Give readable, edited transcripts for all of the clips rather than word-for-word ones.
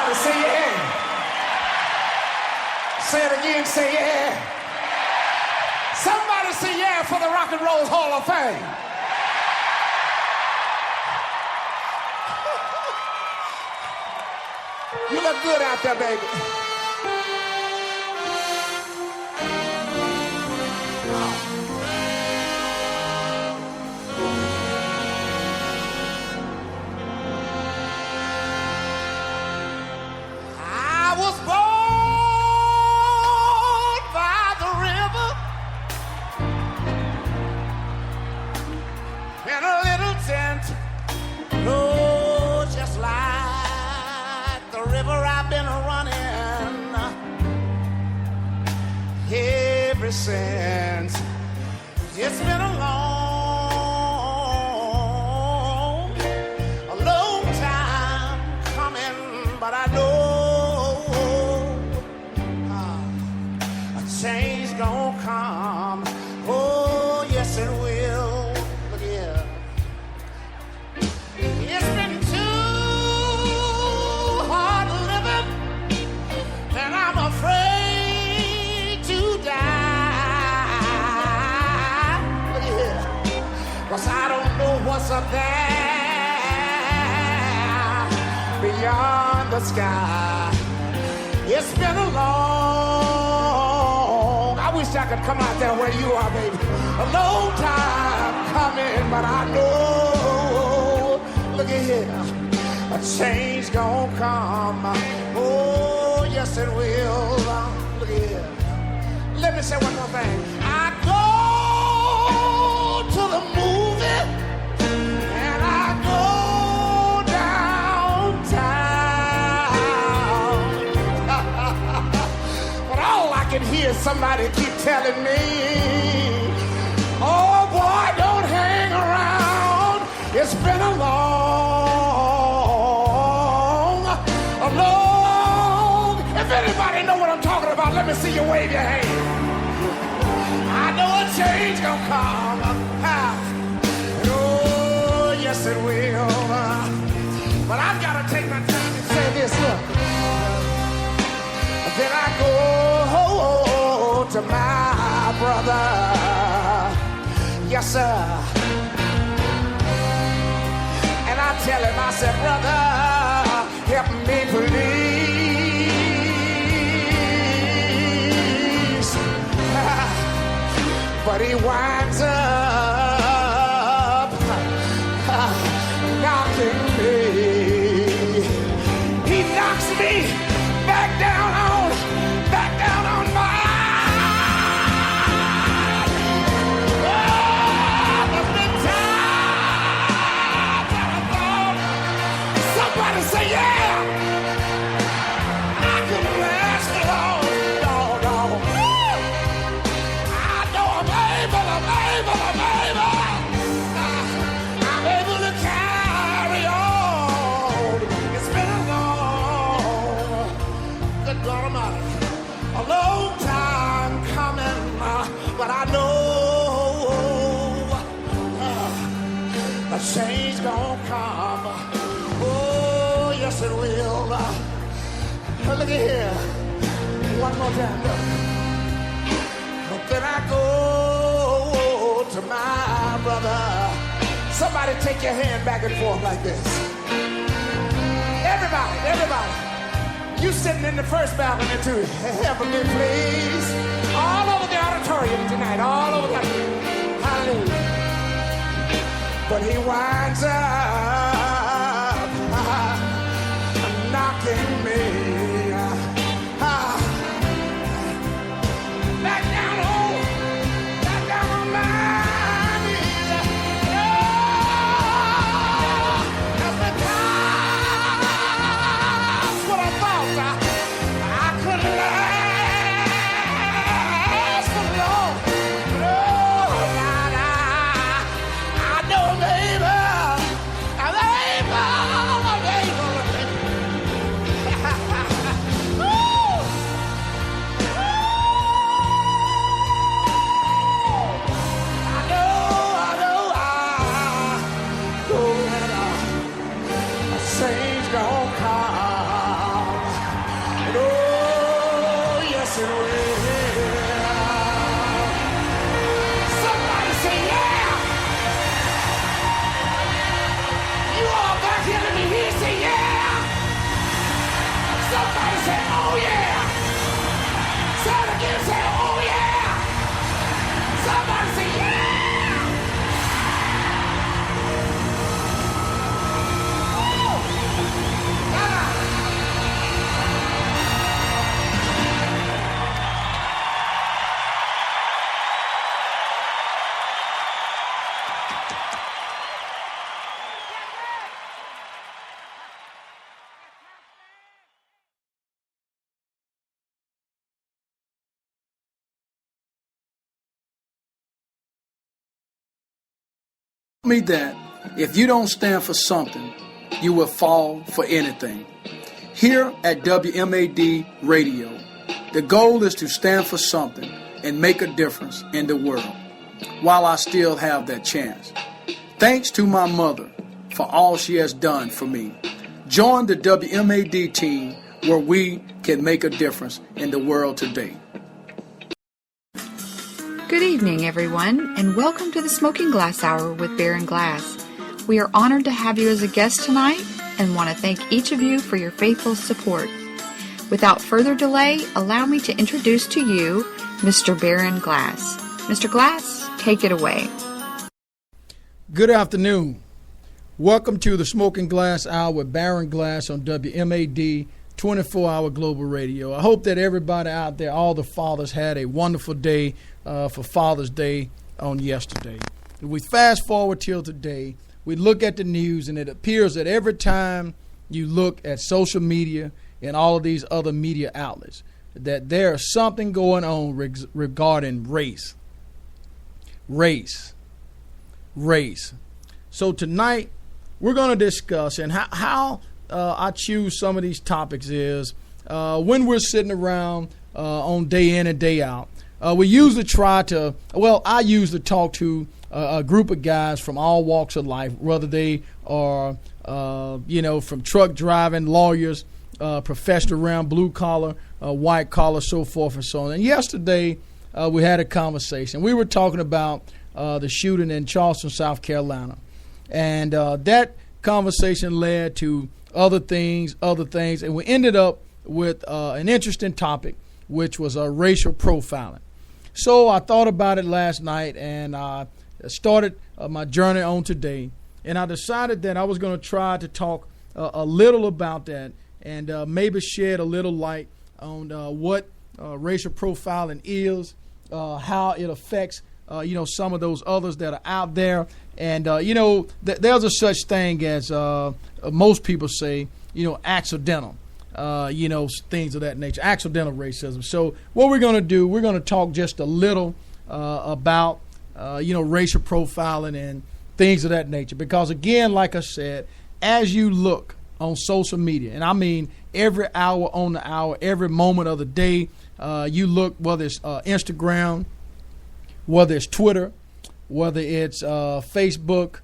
Somebody say yeah. Say it again, say yeah. Somebody say yeah for the Rock and Roll Hall of Fame. You look good out there, baby. I was born by the river in a little tent. Oh, just like the river I've been running ever since. It's been a long time coming, but I know a change gonna come. Oh, yes it will. Look here. It's been too hard living, and I'm afraid to die. Look here. 'Cause I don't know what's up there beyond the sky. It's been a long, I wish I could come out there where you are, baby. A long time coming, but I know, look at here, a change gonna come. Oh, yes it will. Look at here. Let me say one more thing. I go to the movie and I go downtown. But all I can hear is somebody keep telling me, oh boy, don't hang around. It's been a long. If anybody know what I'm talking about, let me see you wave your hand. I know a change gonna come. Oh, yes it will. But I've got to take my time and say this, look. Then I go to my brother. Yes, sir. And I tell him, I said, brother, help me please. But he winds up knocking me. He knocks me back down on my. There's been times that I thought, somebody say yeah, I could last long. I'm able to carry on. It's been a long, good God Almighty, a long time coming, but I know a change gonna come. Oh, yes it will. Look at here, one more time, look. But then I go to my brother. Somebody take your hand back and forth like this. Everybody. You sitting in the first balcony too. Help me, please. All over the auditorium tonight. All over the hallelujah. But he winds up knocking me back down on my knees. That's the times what I thought I couldn't last for long. No, I know, baby. Me that if you don't stand for something, you will fall for anything. Here at WMAD Radio, the goal is to stand for something and make a difference in the world while I still have that chance. Thanks to my mother for all she has done for me. Join the WMAD team where we can make a difference in the world today. Good evening, everyone, and welcome to the Smoking Glass Hour with Beer and Glass. We are honored to have you as a guest tonight and want to thank each of you for your faithful support. Without further delay, allow me to introduce to you Mr. Baron Glass. Mr. Glass, take it away. Good afternoon. Welcome to the Smoking Glass Hour with Baron Glass on WMAD 24-hour global radio. I hope that everybody out there, all the fathers, had a wonderful day for Father's Day on yesterday. If we fast forward till today, we look at the news, and it appears that every time you look at social media and all of these other media outlets, that there's something going on regarding race. So tonight, we're going to discuss, and how I choose some of these topics is when we're sitting around on day in and day out, we usually I usually talk to a group of guys from all walks of life, whether they are, from truck driving, lawyers, professional around blue collar, white collar, so forth and so on. And yesterday, we had a conversation. We were talking about the shooting in Charleston, South Carolina. And that conversation led to other things, and we ended up with an interesting topic, which was racial profiling. So I thought about it last night, and I started my journey on today, and I decided that I was going to try to talk a little about that and maybe shed a little light on what racial profiling is, how it affects some of those others that are out there. And, there's a such thing as most people say, accidental, things of that nature, accidental racism. So what we're going to do, we're going to talk just a little about, racial profiling and things of that nature. Because, again, like I said, as you look on social media, and I mean every hour on the hour, every moment of the day, you look, whether it's Instagram, whether it's Twitter, whether it's Facebook,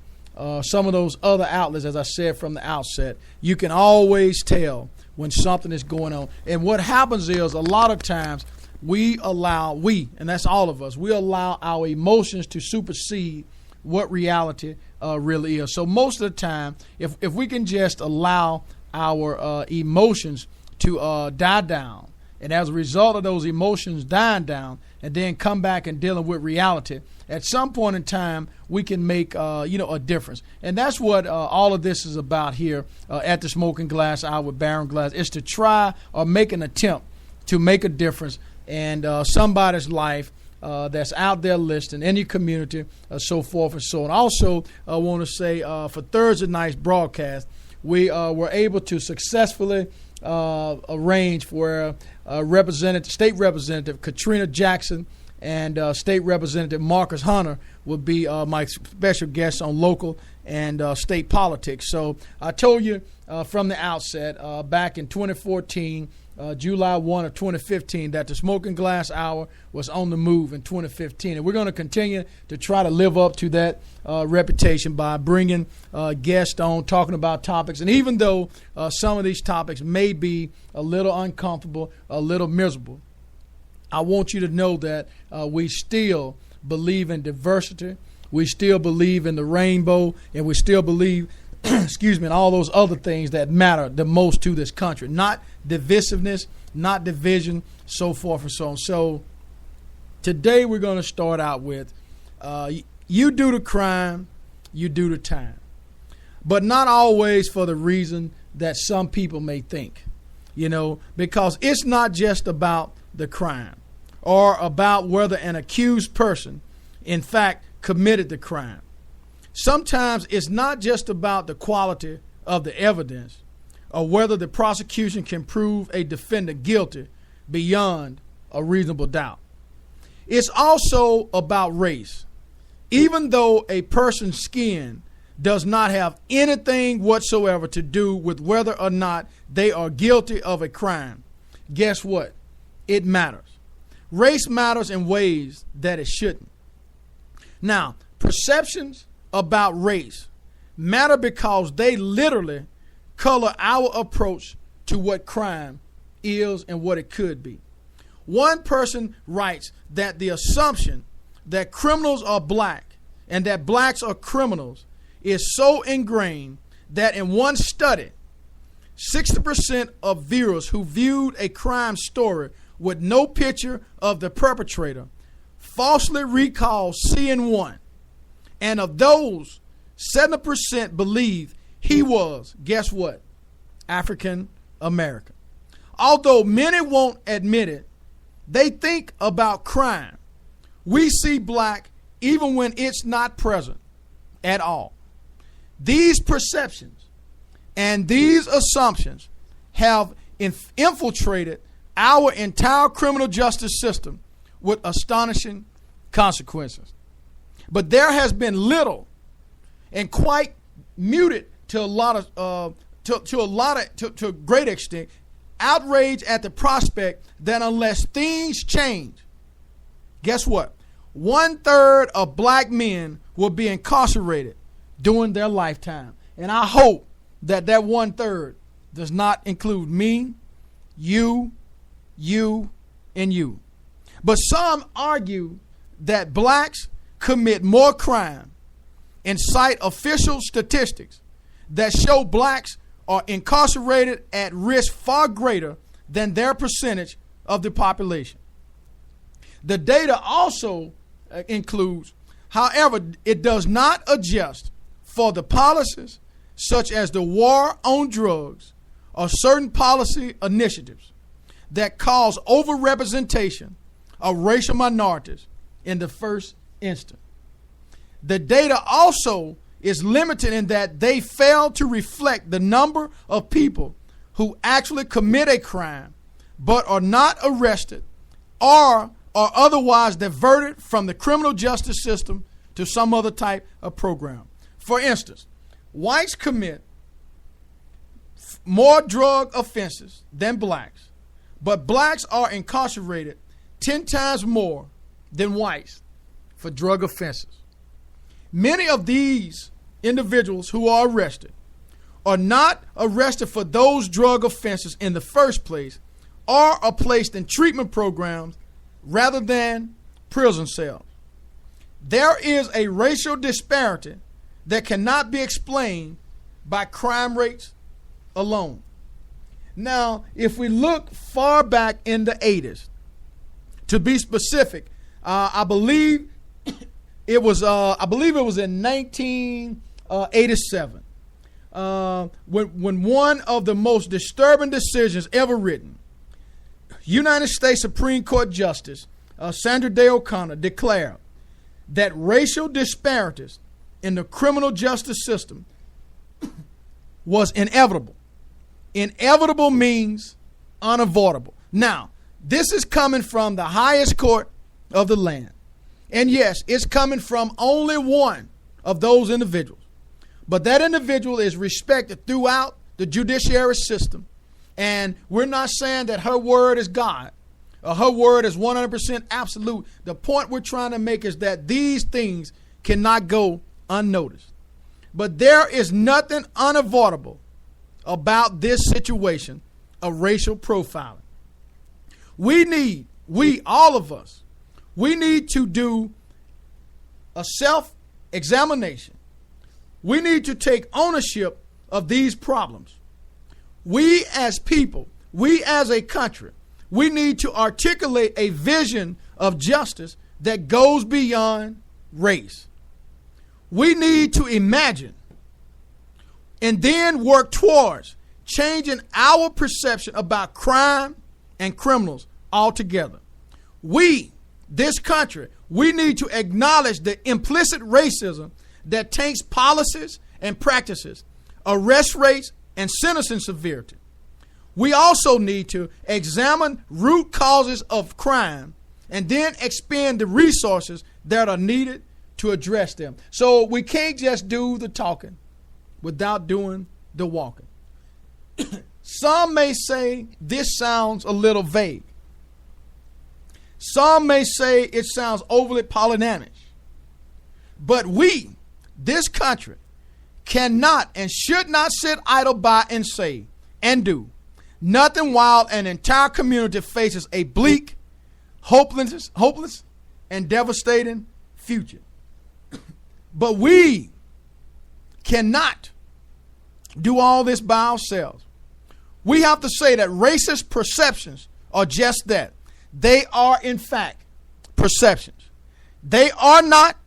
some of those other outlets, as I said from the outset, you can always tell when something is going on. And what happens is a lot of times and that's all of us, we allow our emotions to supersede what reality really is. So most of the time, if we can just allow our emotions to die down, and as a result of those emotions dying down, and then come back and dealing with reality, at some point in time, we can make a difference. And that's what all of this is about here at the Smoking Glass Hour with Baron Glass, is to try or make an attempt to make a difference in somebody's life that's out there listening, in your community, so forth and so on. Also, I want to say for Thursday night's broadcast, we were able to successfully arrange for State Representative Katrina Jackson and State Representative Marcus Hunter will be my special guests on local and state politics. So I told you from the outset back in 2014, July 1 of 2015, that the Smoking Glass Hour was on the move in 2015. And we're going to continue to try to live up to that reputation by bringing guests on, talking about topics. And even though some of these topics may be a little uncomfortable, a little miserable, I want you to know that we still believe in diversity. We still believe in the rainbow, and we still believe in all those other things that matter the most to this country. Not divisiveness, not division, so forth and so on. So today we're going to start out with you do the crime, you do the time. But not always for the reason that some people may think, because it's not just about the crime or about whether an accused person, in fact, committed the crime. Sometimes it's not just about the quality of the evidence or whether the prosecution can prove a defendant guilty beyond a reasonable doubt. It's also about race. even though a person's skin does not have anything whatsoever to do with whether or not they are guilty of a crime, guess what? It matters. Race matters in ways that it shouldn't. Now, perceptions about race matter because they literally color our approach to what crime is and what it could be. One person writes that the assumption that criminals are black and that blacks are criminals is so ingrained that in one study, 60% of viewers who viewed a crime story with no picture of the perpetrator falsely recalled seeing one. And of those, 70% believed he was, guess what? African American. Although many won't admit it, they think about crime. We see black even when it's not present at all. These perceptions and these assumptions have infiltrated our entire criminal justice system with astonishing consequences. But there has been little and quite muted to a great extent outrage at the prospect that unless things change, guess what? 1/3 of black men will be incarcerated during their lifetime. And I hope that 1/3 does not include me, you, and you. But some argue that blacks commit more crime and cite official statistics that show blacks are incarcerated at risk far greater than their percentage of the population. The data also includes, however, it does not adjust for the policies such as the war on drugs or certain policy initiatives that cause overrepresentation of racial minorities in the first instance. The data also is limited in that they fail to reflect the number of people who actually commit a crime but are not arrested or are otherwise diverted from the criminal justice system to some other type of program. For instance, whites commit more drug offenses than blacks, but blacks are incarcerated 10 times more than whites for drug offenses. Many of these individuals who are arrested are not arrested for those drug offenses in the first place or are placed in treatment programs rather than prison cells. There is a racial disparity that cannot be explained by crime rates alone. Now, if we look far back in the 80s, to be specific, I believe it was in 1987 when one of the most disturbing decisions ever written, United States Supreme Court Justice Sandra Day O'Connor declared that racial disparities in the criminal justice system was inevitable. Inevitable means unavoidable. Now, this is coming from the highest court of the land. And yes, it's coming from only one of those individuals. But that individual is respected throughout the judiciary system. And we're not saying that her word is God or her word is 100% absolute. The point we're trying to make is that these things cannot go unnoticed. But there is nothing unavoidable about this situation of racial profiling. All of us, we need to do a self-examination. We need to take ownership of these problems. We as people, we as a country, we need to articulate a vision of justice that goes beyond race. We need to imagine and then work towards changing our perception about crime and criminals altogether. We, this country, we need to acknowledge the implicit racism that taints policies and practices, arrest rates, and sentencing severity. We also need to examine root causes of crime and then expend the resources that are needed to address them. So we can't just do the talking without doing the walking. Some may say this sounds a little vague. Some may say it sounds overly Pollyannish. But we, this country, cannot and should not sit idle by and say and do nothing while an entire community faces a bleak, hopeless and devastating future. But we cannot do all this by ourselves. We have to say that racist perceptions are just that. They are, in fact, perceptions. They are not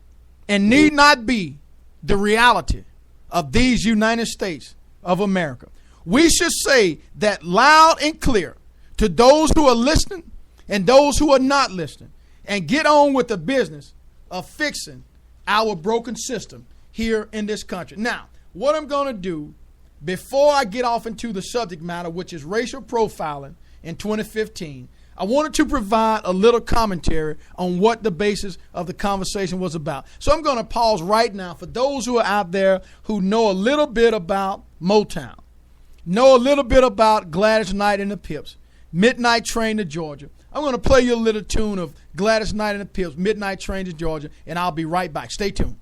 and need not be the reality of these United States of America. We should say that loud and clear to those who are listening and those who are not listening, and get on with the business of fixing our broken system here in this country. Now, what I'm going to do before I get off into the subject matter, which is racial profiling in 2015, I wanted to provide a little commentary on what the basis of the conversation was about. So I'm going to pause right now for those who are out there who know a little bit about Motown, know a little bit about Gladys Knight and the Pips, Midnight Train to Georgia. I'm going to play you a little tune of Gladys Knight and the Pips, Midnight Train to Georgia, and I'll be right back. Stay tuned.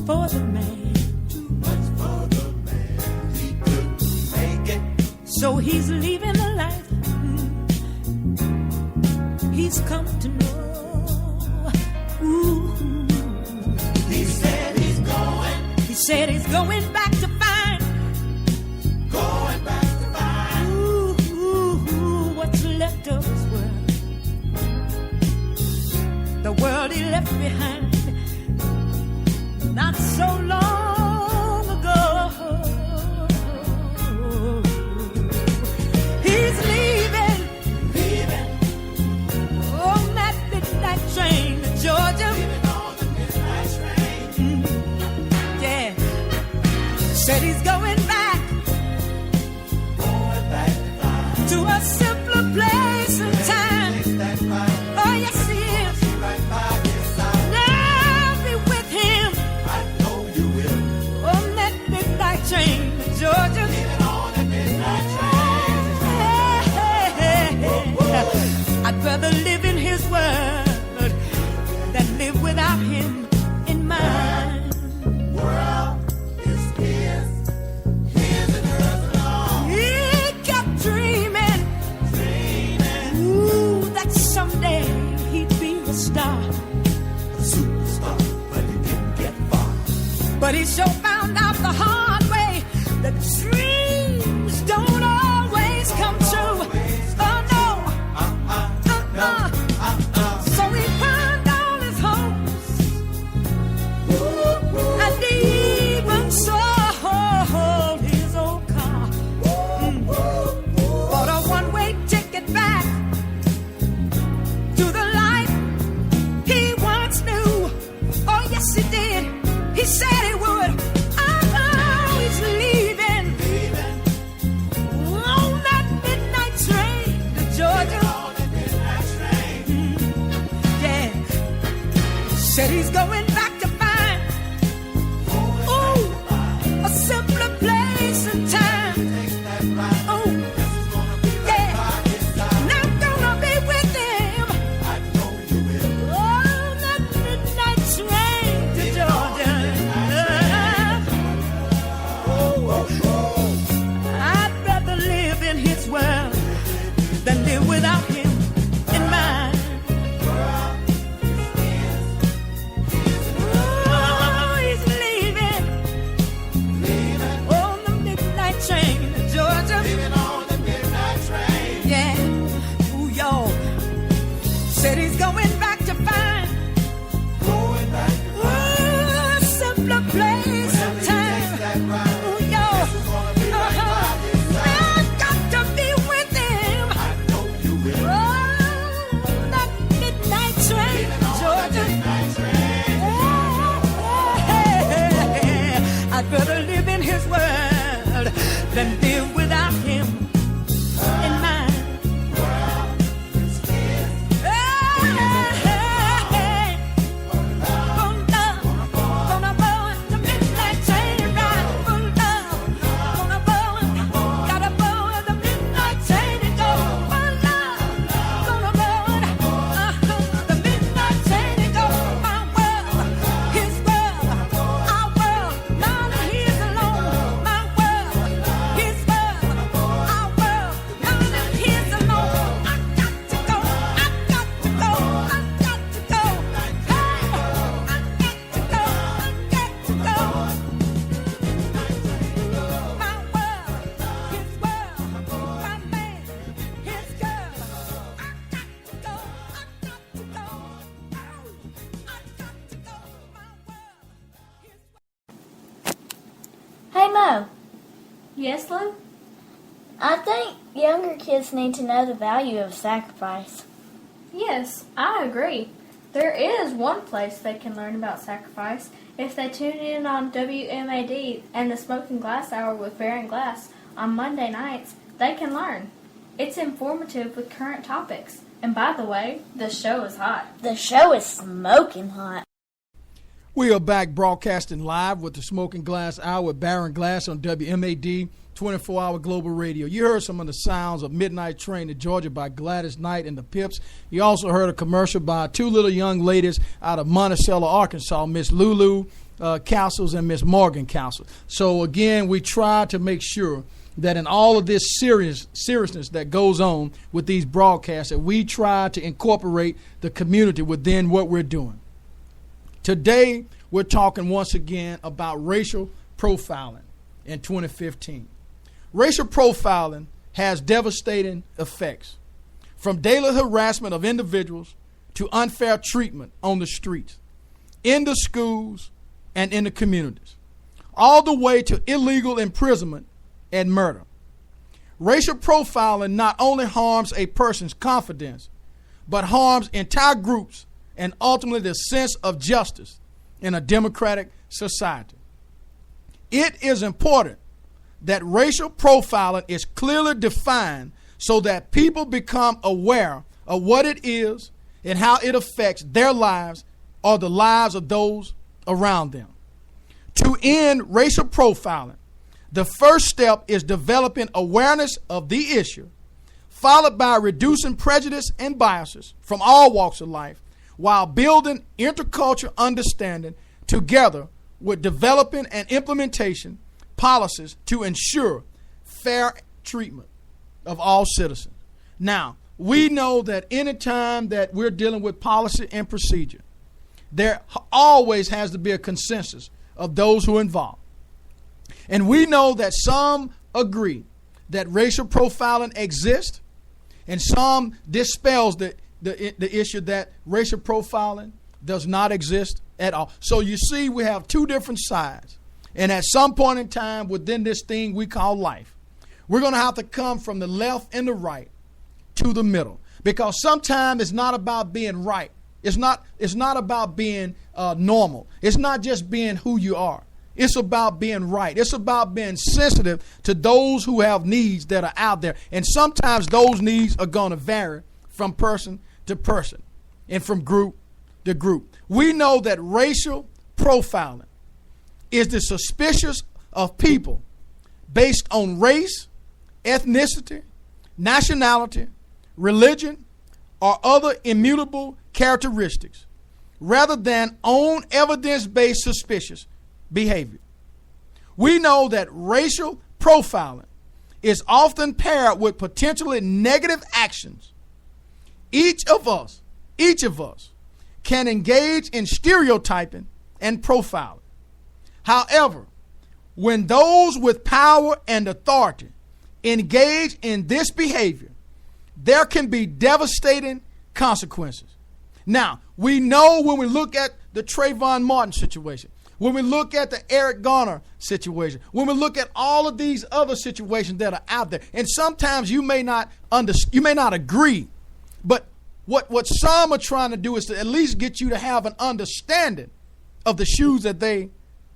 For the man, too much for the man, he couldn't make it. So he's leaving the life he's come to know. Ooh. He said he's going. He said he's going back to find. Going back to find. Ooh, what's left of his world. The world he left behind. Not so long ago. He's leaving on that midnight train to Georgia. On the midnight train. Yeah. Said he's going back to a simpler place and time. Oh, yes, he is. Now be with him. Train to Georgia. Living on that midnight train. I'd rather live in his world than live without him in mine. World is his and hers alone. He kept dreaming, ooh, that someday he'd be a star, a superstar, but he didn't get far. But he sure found out the hard way. The dreams don't always come true. Oh no. So he pawned all his hopes and even sold his old car. Bought a one-way ticket back to the life he once knew. Oh yes he did. He said he would. He's leaving on that midnight train to Georgia. Yeah. Said he's going back to find, ooh, a simpler place and time. Oh, yeah. And I'm gonna be with him on that midnight train to Georgia. I'd rather live in his world than live without him in mine. Hey, Mo. Yes, Lou? I think younger kids need to know the value of sacrifice. Yes, I agree. There is one place they can learn about sacrifice. If they tune in on WMAD and the Smoking Glass Hour with Bear and Glass on Monday nights, they can learn. It's informative with current topics. And by the way, the show is hot. The show is smoking hot. We are back broadcasting live with the Smoking Glass Hour with Baron Glass on WMAD 24-hour global radio. You heard some of the sounds of Midnight Train to Georgia by Gladys Knight and the Pips. You also heard a commercial by two little young ladies out of Monticello, Arkansas, Miss Lulu Castles and Miss Morgan Castles. So again, we try to make sure that in all of this seriousness that goes on with these broadcasts, that we try to incorporate the community within what we're doing. Today, we're talking once again about racial profiling in 2015. Racial profiling has devastating effects, from daily harassment of individuals to unfair treatment on the streets, in the schools, and in the communities, all the way to illegal imprisonment and murder. Racial profiling not only harms a person's confidence, but harms entire groups and ultimately the sense of justice in a democratic society. It is important that racial profiling is clearly defined so that people become aware of what it is and how it affects their lives or the lives of those around them. To end racial profiling, the first step is developing awareness of the issue, followed by reducing prejudice and biases from all walks of life, while building intercultural understanding together with developing and implementation policies to ensure fair treatment of all citizens. Now, we know that any time that we're dealing with policy and procedure, there always has to be a consensus of those who are involved. And we know that some agree that racial profiling exists, and some dispels the issue that racial profiling does not exist at all. So you see, we have two different sides. And at some point in time within this thing we call life, we're going to have to come from the left and the right to the middle. Because sometimes it's not about being right. It's not about being normal. It's not just being who you are. It's about being right. It's about being sensitive to those who have needs that are out there. And sometimes those needs are going to vary from person to person and from group to group. We know that racial profiling is the suspicion of people based on race, ethnicity, nationality, religion, or other immutable characteristics, rather than on evidence-based suspicious behavior. We know that racial profiling is often paired with potentially negative actions. Each of us can engage in stereotyping and profiling. However, when those with power and authority engage in this behavior, there can be devastating consequences. Now, we know when we look at the Trayvon Martin situation, when we look at the Eric Garner situation, when we look at all of these other situations that are out there, and sometimes you may not agree, but what some are trying to do is to at least get you to have an understanding of the shoes that they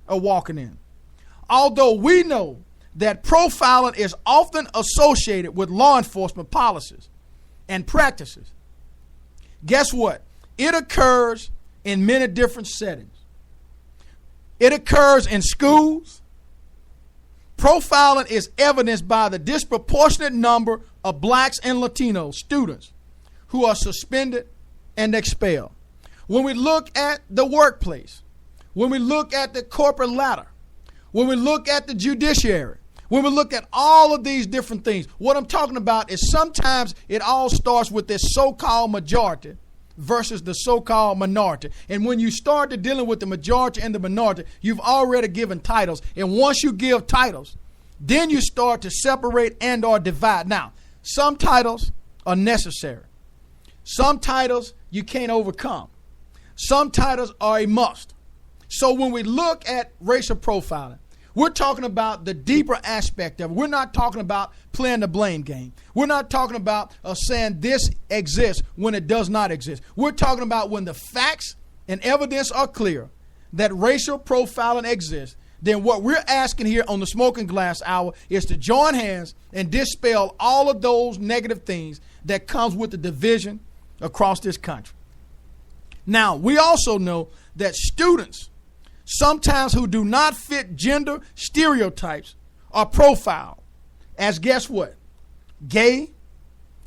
are walking in. Although we know that profiling is often associated with law enforcement policies and practices, guess what? It occurs in many different settings. It occurs in schools. Profiling is evidenced by the disproportionate number of blacks and Latino students who are suspended and expelled. When we look at the workplace, when we look at the corporate ladder, when we look at the judiciary, when we look at all of these different things, what I'm talking about is sometimes it all starts with this so-called majority versus the so-called minority. And when you start to dealing with the majority and the minority, you've already given titles. And once you give titles, then you start to separate and or divide. Now, some titles are necessary. Some titles you can't overcome. Some titles are a must. So when we look at racial profiling, We're talking about the deeper aspect of it. We're not talking about playing the blame game. We're not talking about saying this exists when it does not exist. We're talking about when the facts and evidence are clear that racial profiling exists. Then what we're asking here on the Smoking Glass Hour is to join hands and dispel all of those negative things that comes with the division across this country. Now, we also know that students, sometimes who do not fit gender stereotypes, are profiled as, guess what? Gay,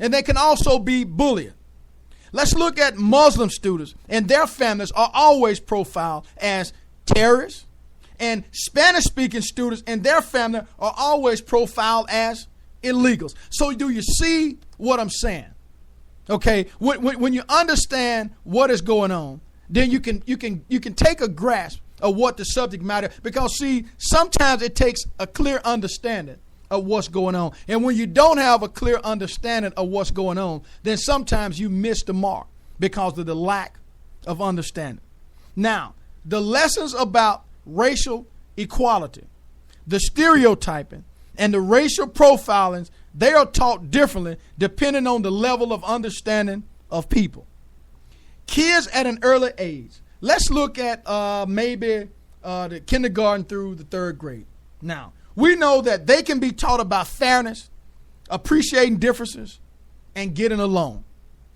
and they can also be bullied. Let's look at Muslim students, and their families are always profiled as terrorists, and Spanish-speaking students and their family are always profiled as illegals. So do you see what I'm saying? Okay, when you understand what is going on, then you can take a grasp of what the subject matter, because see, sometimes it takes a clear understanding of what's going on. And when you don't have a clear understanding of what's going on, then sometimes you miss the mark because of the lack of understanding. Now, the lessons about racial equality, the stereotyping, and the racial profiling, they are taught differently depending on the level of understanding of people. Kids at an early age, let's look at maybe the kindergarten through the third grade. Now, we know that they can be taught about fairness, appreciating differences, and getting along.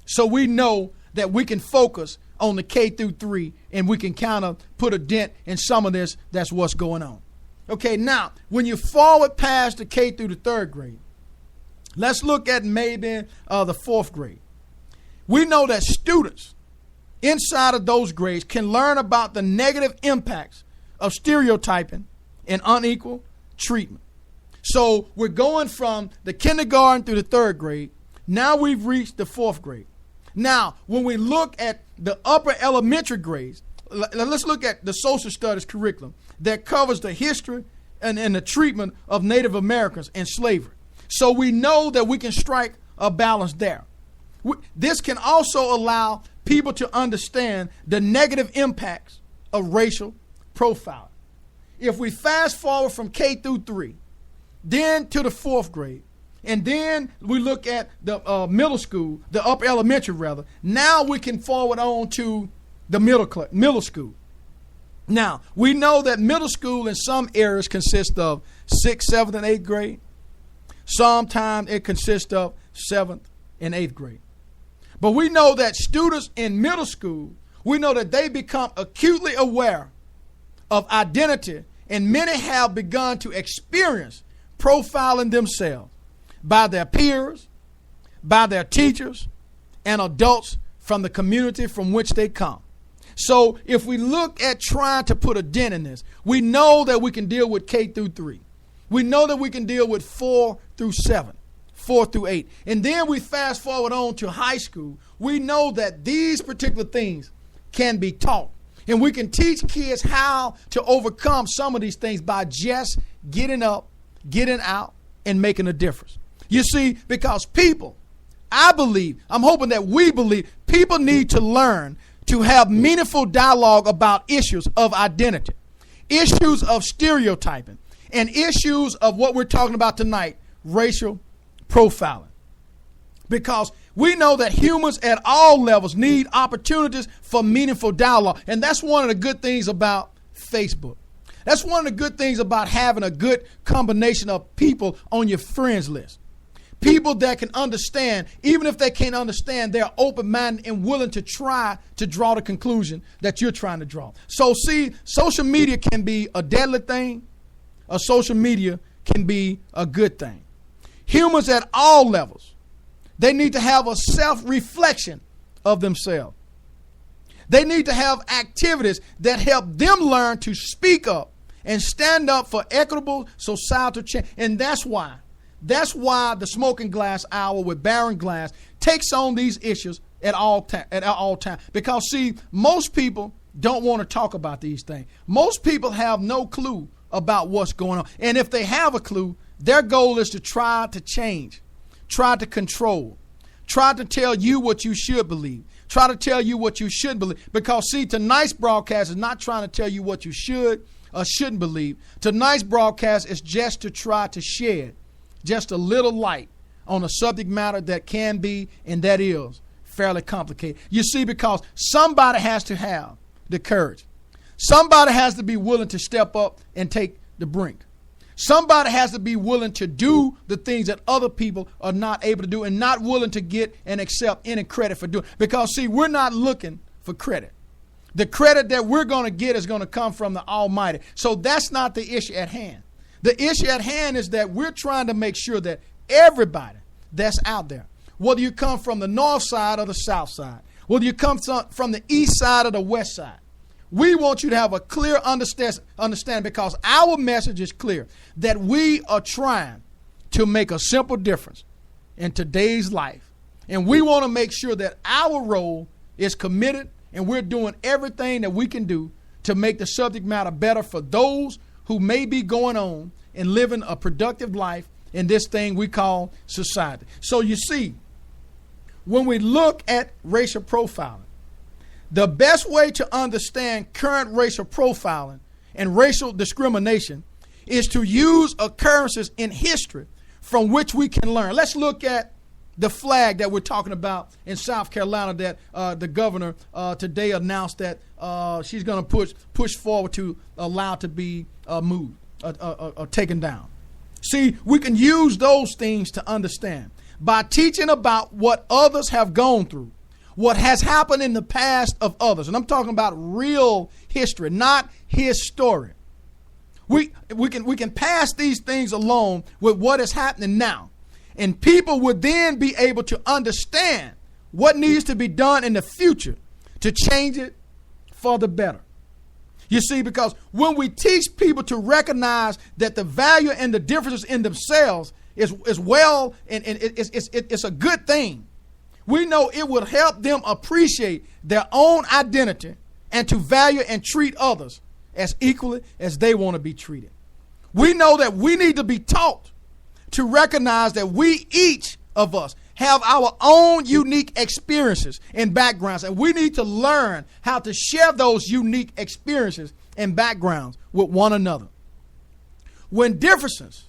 So we know that we can focus on the K through 3, and we can kind of put a dent in some of this. That's what's going on. Okay, now, when you forward past the K through the third grade, let's look at maybe the fourth grade. We know that students inside of those grades can learn about the negative impacts of stereotyping and unequal treatment. So we're going from the kindergarten through the third grade. Now we've reached the fourth grade. Now, when we look at the upper elementary grades, let's look at the social studies curriculum that covers the history and the treatment of Native Americans and slavery. So we know that we can strike a balance there. This can also allow people to understand the negative impacts of racial profiling. If we fast forward from K through 3, then to the fourth grade, and then we look at the middle school, the upper elementary rather, now we can forward on to the middle school. Now, we know that middle school in some areas consists of 6th, 7th, and 8th grade. Sometimes it consists of 7th and 8th grade. But we know that students in middle school, we know that they become acutely aware of identity, and many have begun to experience profiling themselves by their peers, by their teachers, and adults from the community from which they come. So if we look at trying to put a dent in this, we know that we can deal with K through 3. We know that we can deal with 4 through 7, 4 through 8. And then we fast forward on to high school. We know that these particular things can be taught. And we can teach kids how to overcome some of these things by just getting up, getting out, and making a difference. You see, because people, I believe, I'm hoping that we believe, people need to learn to have meaningful dialogue about issues of identity, issues of stereotyping, and issues of what we're talking about tonight, racial profiling. Because we know that humans at all levels need opportunities for meaningful dialogue. And that's one of the good things about Facebook. That's one of the good things about having a good combination of people on your friends list. People that can understand, even if they can't understand, they're open-minded and willing to try to draw the conclusion that you're trying to draw. So see, social media can be a deadly thing, or social media can be a good thing. Humans at all levels, they need to have a self-reflection of themselves. They need to have activities that help them learn to speak up and stand up for equitable societal change. And that's why the Smoking Glass Hour with Baron Glass takes on these issues at all time. Because see, most people don't want to talk about these things. Most people have no clue about what's going on. And if they have a clue, their goal is to try to change, try to control, try to tell you what you should believe, try to tell you what you should believe. Because see, tonight's broadcast is not trying to tell you what you should or shouldn't believe. Tonight's broadcast is just to try to shed just a little light on a subject matter that can be, and that is, fairly complicated. You see, because somebody has to have the courage. Somebody has to be willing to step up and take the brink. Somebody has to be willing to do the things that other people are not able to do, and not willing to get and accept any credit for doing. Because, see, we're not looking for credit. The credit that we're going to get is going to come from the Almighty. So that's not the issue at hand. The issue at hand is that we're trying to make sure that everybody that's out there, whether you come from the north side or the south side, whether you come from the east side or the west side, we want you to have a clear understanding, because our message is clear, that we are trying to make a simple difference in today's life. And we want to make sure that our role is committed, and we're doing everything that we can do to make the subject matter better for those who may be going on and living a productive life in this thing we call society. So you see, when we look at racial profiling, the best way to understand current racial profiling and racial discrimination is to use occurrences in history from which we can learn. Let's look at the flag that we're talking about in South Carolina that the governor today announced that she's going to push forward to allow to be moved or taken down. See, we can use those things to understand by teaching about what others have gone through, what has happened in the past of others. And I'm talking about real history, not his story. We can pass these things along with what is happening now. And people would then be able to understand what needs to be done in the future to change it for the better. You see, because when we teach people to recognize that the value and the differences in themselves is well, and it's a good thing, we know it will help them appreciate their own identity and to value and treat others as equally as they want to be treated. We know that we need to be taught to recognize that we, each of us, have our own unique experiences and backgrounds, and we need to learn how to share those unique experiences and backgrounds with one another. When differences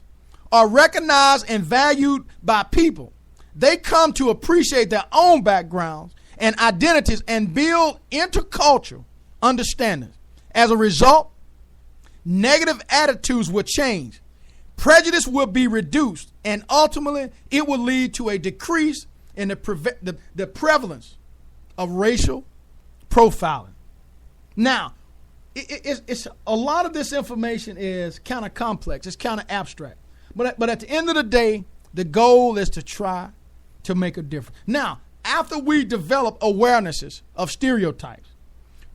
are recognized and valued by people, they come to appreciate their own backgrounds and identities and build intercultural understandings. As a result, negative attitudes will change. Prejudice will be reduced, and ultimately it will lead to a decrease in the prevalence of racial profiling. Now, it's a lot of this information is kind of complex. It's kind of abstract. But at the end of the day, the goal is to try to make a difference. Now, after we develop awarenesses of stereotypes,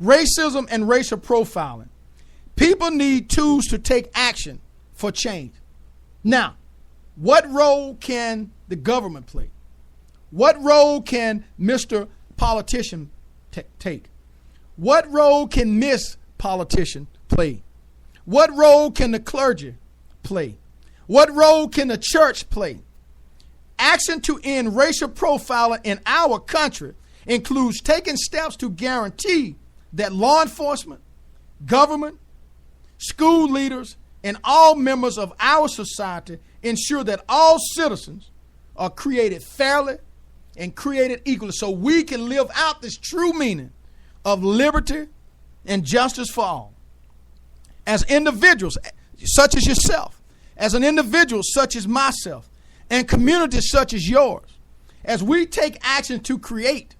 racism and racial profiling, people need tools to take action for change. Now, what role can the government play? What role can Mr. Politician take? What role can Miss Politician play? What role can the clergy play? What role can the church play? Action to end racial profiling in our country includes taking steps to guarantee that law enforcement, government, school leaders, and all members of our society ensure that all citizens are created fairly and created equally, so we can live out this true meaning of liberty and justice for all. As individuals, such as yourself, as an individual such as myself, and communities such as yours, as we take action to create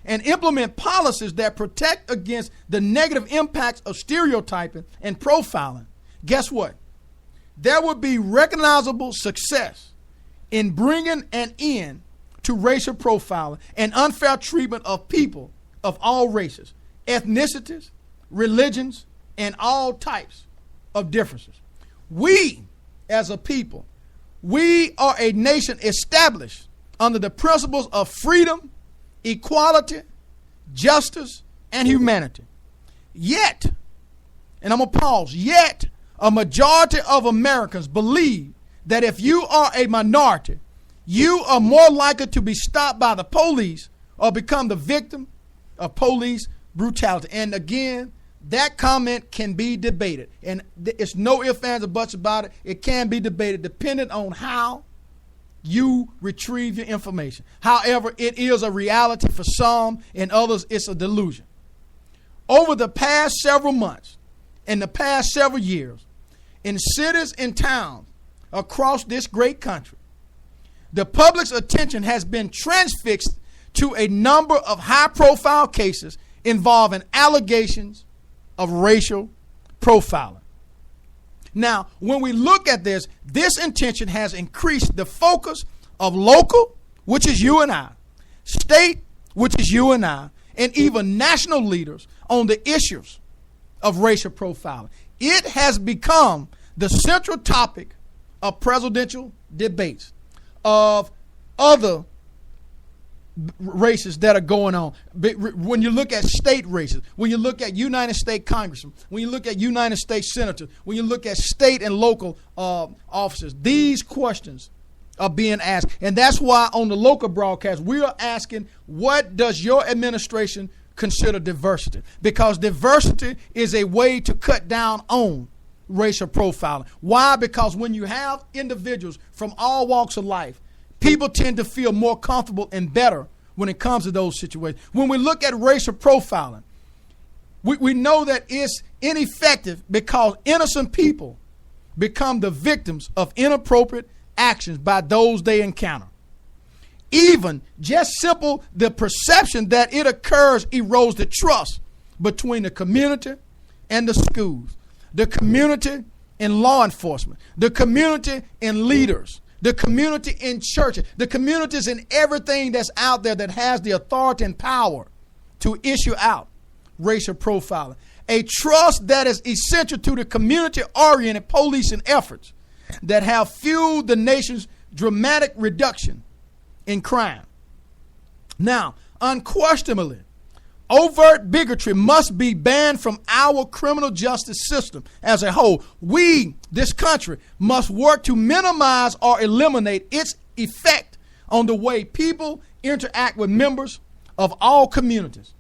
and implement policies that protect against the negative impacts of stereotyping and profiling, guess what? There will be recognizable success in bringing an end to racial profiling and unfair treatment of people of all races, ethnicities, religions, and all types of differences. We, as a people, we are a nation established under the principles of freedom, equality, justice, and humanity. Yet, and I'm going to pause, yet a majority of Americans believe that if you are a minority, you are more likely to be stopped by the police or become the victim of police brutality. And again, that comment can be debated. And it's no ifs, ands, or buts about it. It can be debated depending on how you retrieve your information. However, it is a reality for some, and others it's a delusion. Over the past several months, in the past several years, in cities and towns across this great country, the public's attention has been transfixed to a number of high-profile cases involving allegations of racial profiling. Now, when we look at this intention has increased the focus of local, which is you and I, state, which is you and I, and even national leaders on the issues of racial profiling. It has become the central topic of presidential debates, of other races that are going on. When you look at state races, when you look at United States congressmen, when you look at United States senators, when you look at state and local officers, these questions are being asked. And that's why on the local broadcast, we are asking, what does your administration consider diversity? Because diversity is a way to cut down on racial profiling. Why? Because when you have individuals from all walks of life, people tend to feel more comfortable and better when it comes to those situations. When we look at racial profiling, we know that it's ineffective because innocent people become the victims of inappropriate actions by those they encounter. Even just simple, the perception that it occurs erodes the trust between the community and the schools, the community and law enforcement, the community and leaders, the community in churches, the communities in everything that's out there that has the authority and power to issue out racial profiling. A trust that is essential to the community-oriented policing efforts that have fueled the nation's dramatic reduction in crime. Now, unquestionably, overt bigotry must be banned from our criminal justice system as a whole. We, this country, must work to minimize or eliminate its effect on the way people interact with members of all communities.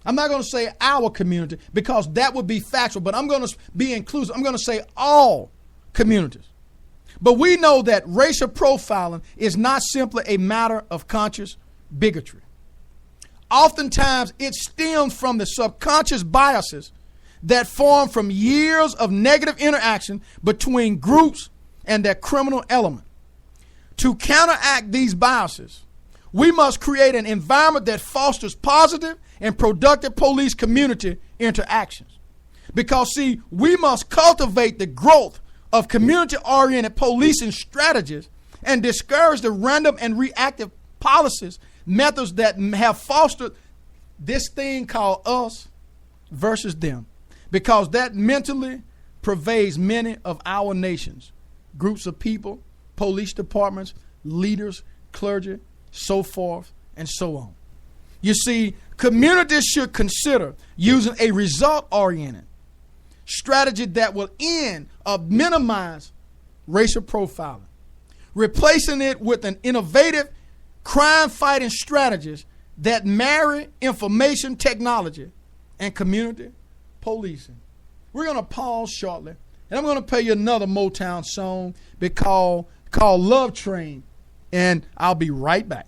I'm not going to say our community because that would be factual, but I'm going to be inclusive. I'm going to say all communities. But we know that racial profiling is not simply a matter of conscious bigotry. Oftentimes, it stems from the subconscious biases that form from years of negative interaction between groups and their criminal element. To counteract these biases, we must create an environment that fosters positive and productive police community interactions. Because, see, we must cultivate the growth of community-oriented policing strategies and discourage the random and reactive policies, methods that have fostered this thing called us versus them, because that mentally pervades many of our nations, groups of people, police departments, leaders, clergy, so forth and so on. You see, communities should consider using a result-oriented strategy that will end or minimize racial profiling, replacing it with an innovative crime-fighting strategies that marry information technology and community policing. We're going to pause shortly, and I'm going to play you another Motown song called Love Train, and I'll be right back.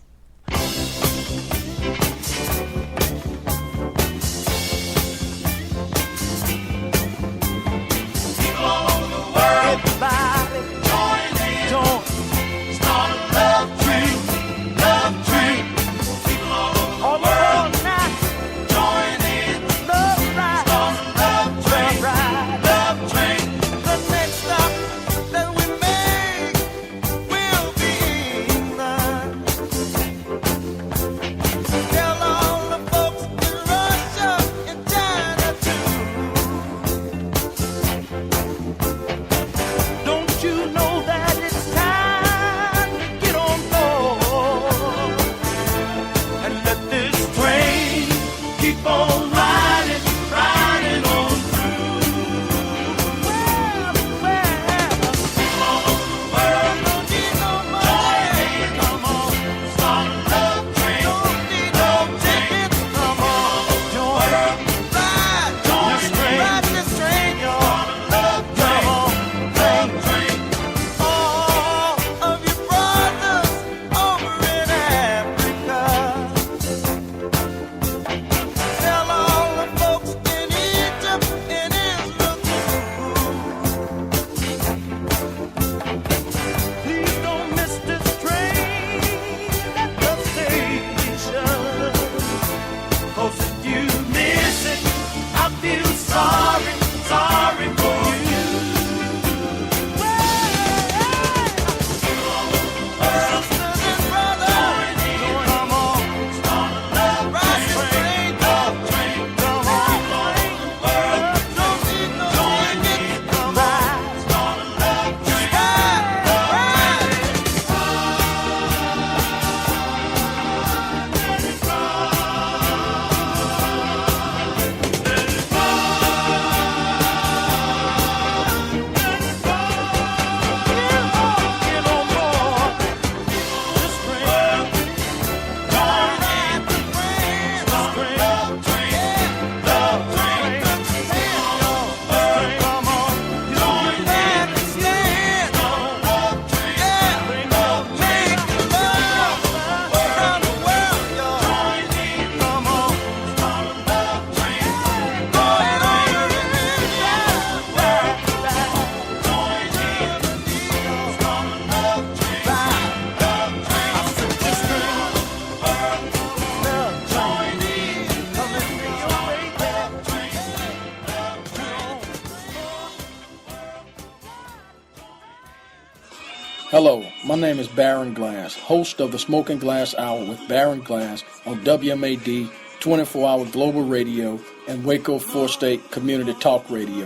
Hello, my name is Baron Glass, host of the Smoking Glass Hour with Baron Glass on WMAD 24-hour global radio and Waco 4-state community talk radio.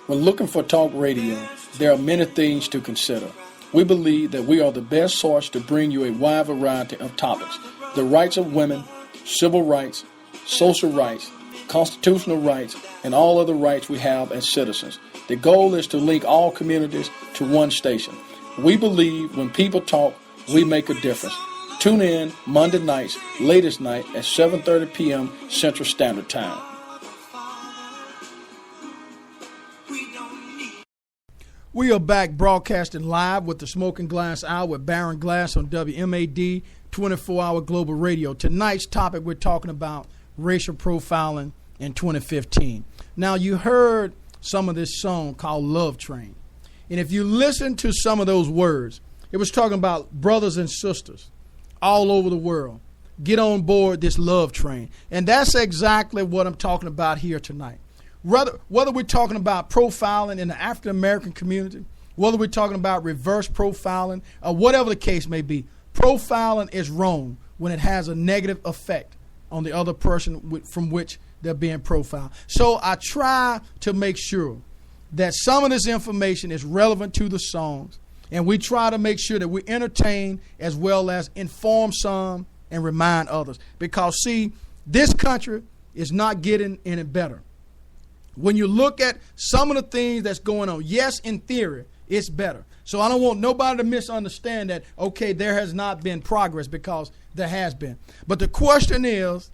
When looking for talk radio, there are many things to consider. We believe that we are the best source to bring you a wide variety of topics: the rights of women, civil rights, social rights, constitutional rights, and all other rights we have as citizens. The goal is to link all communities to one station. We believe when people talk, we make a difference. Tune in Monday nights, latest night at 7:30 p.m. Central Standard Time. We are back broadcasting live with the Smoking Glass Hour with Baron Glass on WMAD 24-hour global radio. Tonight's topic, we're talking about racial profiling in 2015. Now, you heard some of this song called Love Train. And if you listen to some of those words, it was talking about brothers and sisters all over the world. Get on board this love train. And that's exactly what I'm talking about here tonight. Whether we're talking about profiling in the African American community, whether we're talking about reverse profiling, or whatever the case may be, profiling is wrong when it has a negative effect on the other person from which they're being profiled. So I try to make sure that some of this information is relevant to the songs, and we try to make sure that we entertain as well as inform some and remind others. Because, see, this country is not getting any better. When you look at some of the things that's going on, yes, in theory, it's better. So I don't want nobody to misunderstand that, okay, there has not been progress, because there has been. But the question is,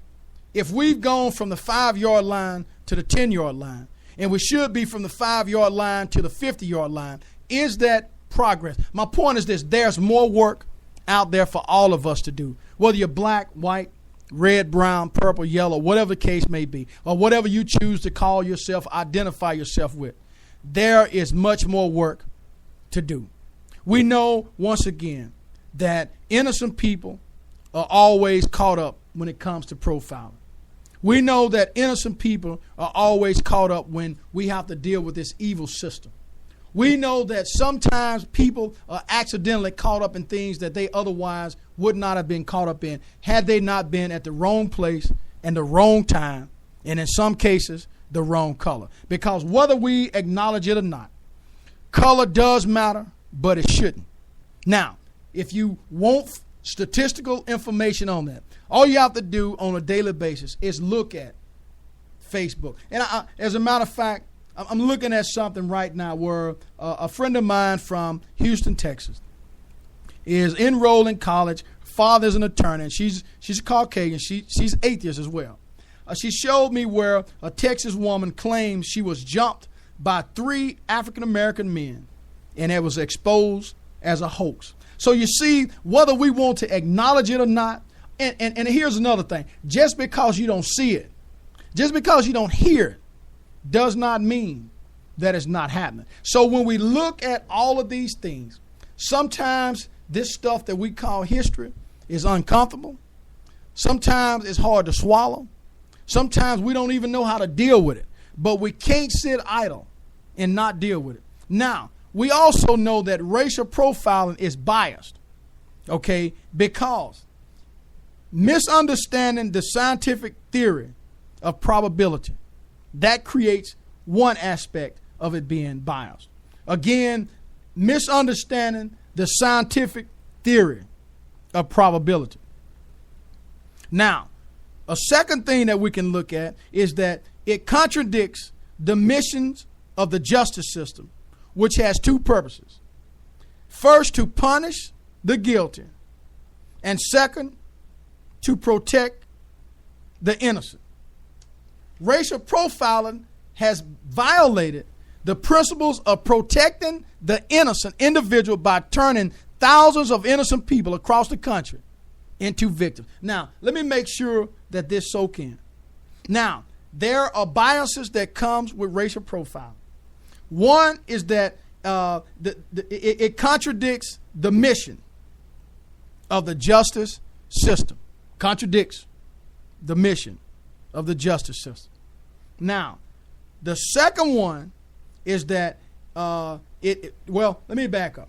if we've gone from the 5-yard line to the 10-yard line, and we should be from the 5-yard line to the 50-yard line, is that progress? My point is this: there's more work out there for all of us to do, whether you're black, white, red, brown, purple, yellow, whatever the case may be, or whatever you choose to call yourself, identify yourself with. There is much more work to do. We know, once again, that innocent people are always caught up when it comes to profiling. We know that innocent people are always caught up when we have to deal with this evil system. We know that sometimes people are accidentally caught up in things that they otherwise would not have been caught up in had they not been at the wrong place and the wrong time, and in some cases, the wrong color. Because whether we acknowledge it or not, color does matter, but it shouldn't. Now, if you want statistical information on that, all you have to do on a daily basis is look at Facebook. And as a matter of fact, I'm looking at something right now where a friend of mine from Houston, Texas, is enrolled in college. Father's an attorney, and she's a Caucasian. She's atheist as well. She showed me where a Texas woman claims she was jumped by 3 African-American men, and it was exposed as a hoax. So you see, whether we want to acknowledge it or not, and here's another thing: just because you don't see it, just because you don't hear it, does not mean that it's not happening. So when we look at all of these things, sometimes this stuff that we call history is uncomfortable. Sometimes it's hard to swallow. Sometimes we don't even know how to deal with it. But we can't sit idle and not deal with it. Now, we also know that racial profiling is biased, okay, because misunderstanding the scientific theory of probability, that creates one aspect of it being biased. Again, misunderstanding the scientific theory of probability. Now, a second thing that we can look at is that it contradicts the missions of the justice system, which has 2 purposes. First, to punish the guilty, and second, to protect the innocent. Racial profiling has violated the principles of protecting the innocent individual by turning thousands of innocent people across the country into victims. Now, let me make sure that this soak in. Now, there are biases that comes with racial profiling. One is that it contradicts the mission of the justice system. Contradicts the mission of the justice system. Now, the second one is that well, let me back up.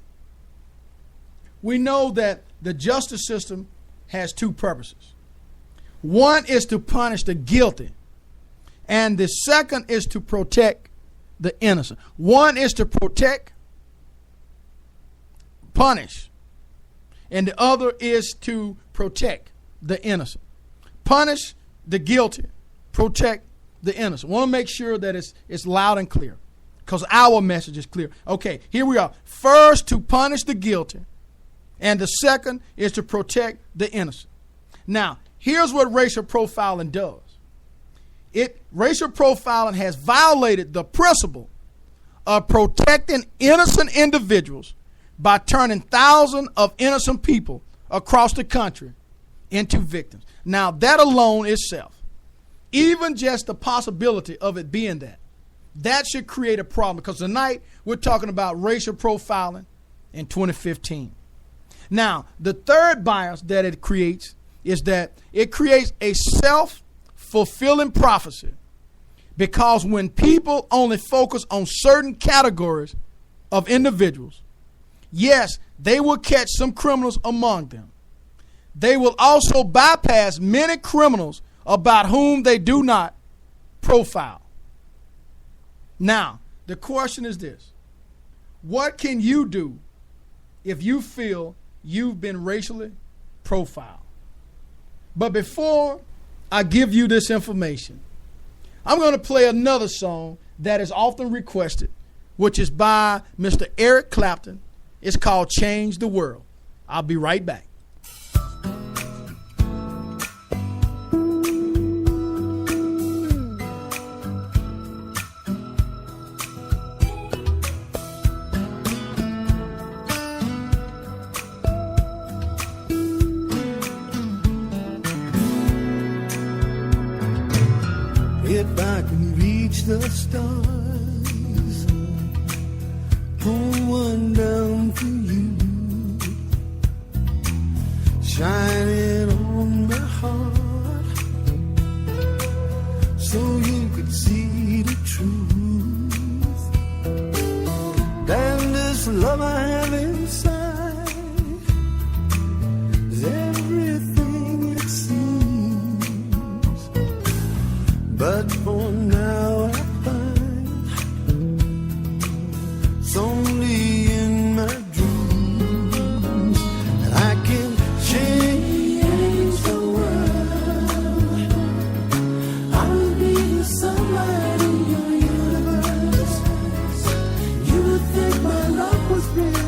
we know that the justice system has two purposes. One is to punish the guilty, and the second is to protect the innocent. One is to protect, punish, and the other is to protect the innocent. Punish the guilty, protect the innocent. Want to make sure that it's loud and clear, because our message is clear. Okay, here we are. First, to punish the guilty, and the second is to protect the innocent. Now, here's what racial profiling does. Racial profiling has violated the principle of protecting innocent individuals by turning thousands of innocent people across the country into victims. Now, that alone itself, even just the possibility of it being that should create a problem, because tonight we're talking about racial profiling in 2015. Now, the third bias that it creates is that it creates a self-fulfilling prophecy, because when people only focus on certain categories of individuals, yes, they will catch some criminals among them. They will also bypass many criminals about whom they do not profile. Now, the question is this: what can you do if you feel you've been racially profiled? But before I give you this information, I'm going to play another song that is often requested, which is by Mr. Eric Clapton. It's called Change the World. I'll be right back. If I can reach the stars, pull one down for you, shine it on my heart, so you could see the truth. And this love I have inside is everything it seems. But for now I find it's only in my dreams that I can change the world. I'll be the sunlight in your universe. You would think my love was real.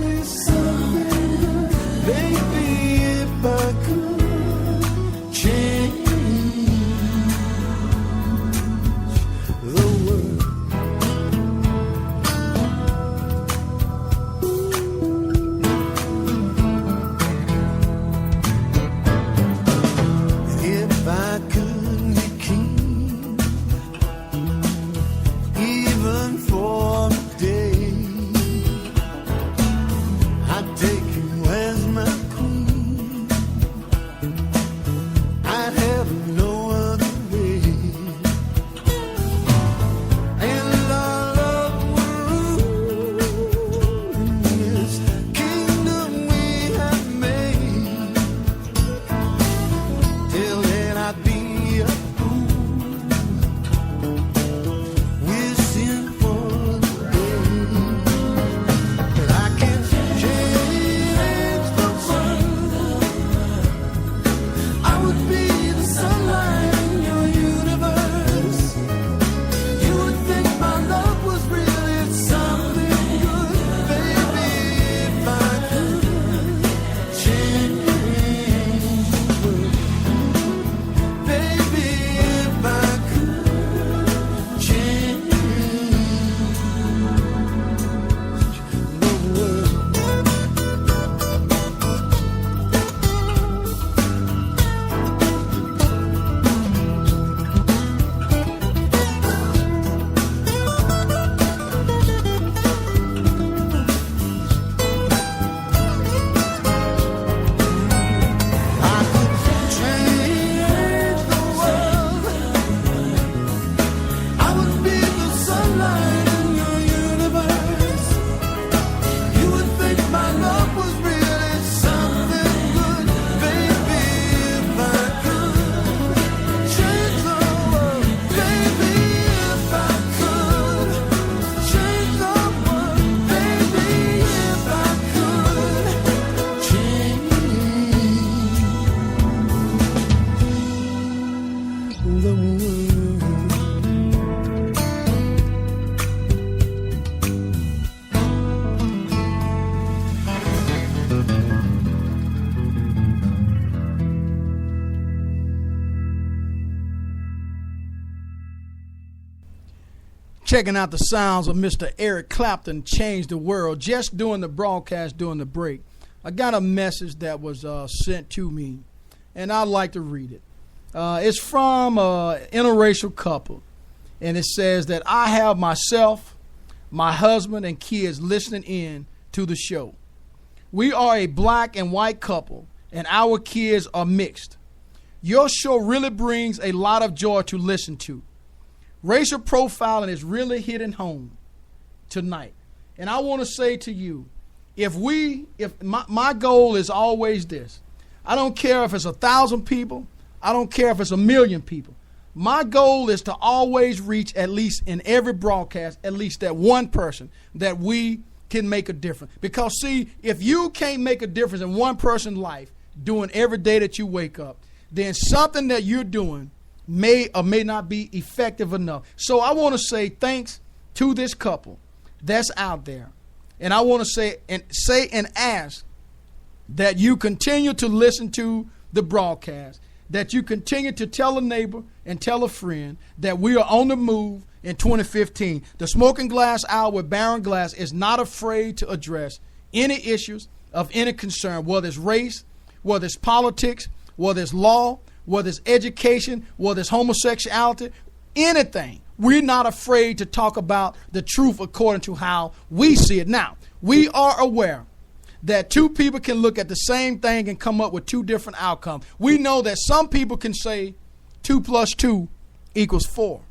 checking out the sounds of Mr. Eric Clapton, Change the World. Just doing the broadcast during the break, I got a message that was sent to me, and I'd like to read it. It's from an interracial couple, and it says that I have myself, my husband, and kids listening in to the show. We are a black and white couple, and our kids are mixed. Your show really brings a lot of joy to listen to. Racial profiling is really hitting home tonight. And I want to say to you, if my goal is always this, I don't care if it's 1,000 people, I don't care if it's 1,000,000 people. My goal is to always reach, at least in every broadcast, at least that one person that we can make a difference. Because see, if you can't make a difference in one person's life doing every day that you wake up, then something that you're doing may or may not be effective enough. So I want to say thanks to this couple that's out there. And I want to say and ask that you continue to listen to the broadcast, that you continue to tell a neighbor and tell a friend that we are on the move in 2015. The Smoking Glass Hour with Baron Glass is not afraid to address any issues of any concern, whether it's race, whether it's politics, whether it's law, whether it's education, whether it's homosexuality, anything. We're not afraid to talk about the truth according to how we see it. Now, we are aware that two people can look at the same thing and come up with two different outcomes. We know that some people can say 2 + 2 = 4.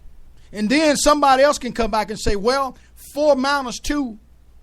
And then somebody else can come back and say, well, 4 - 2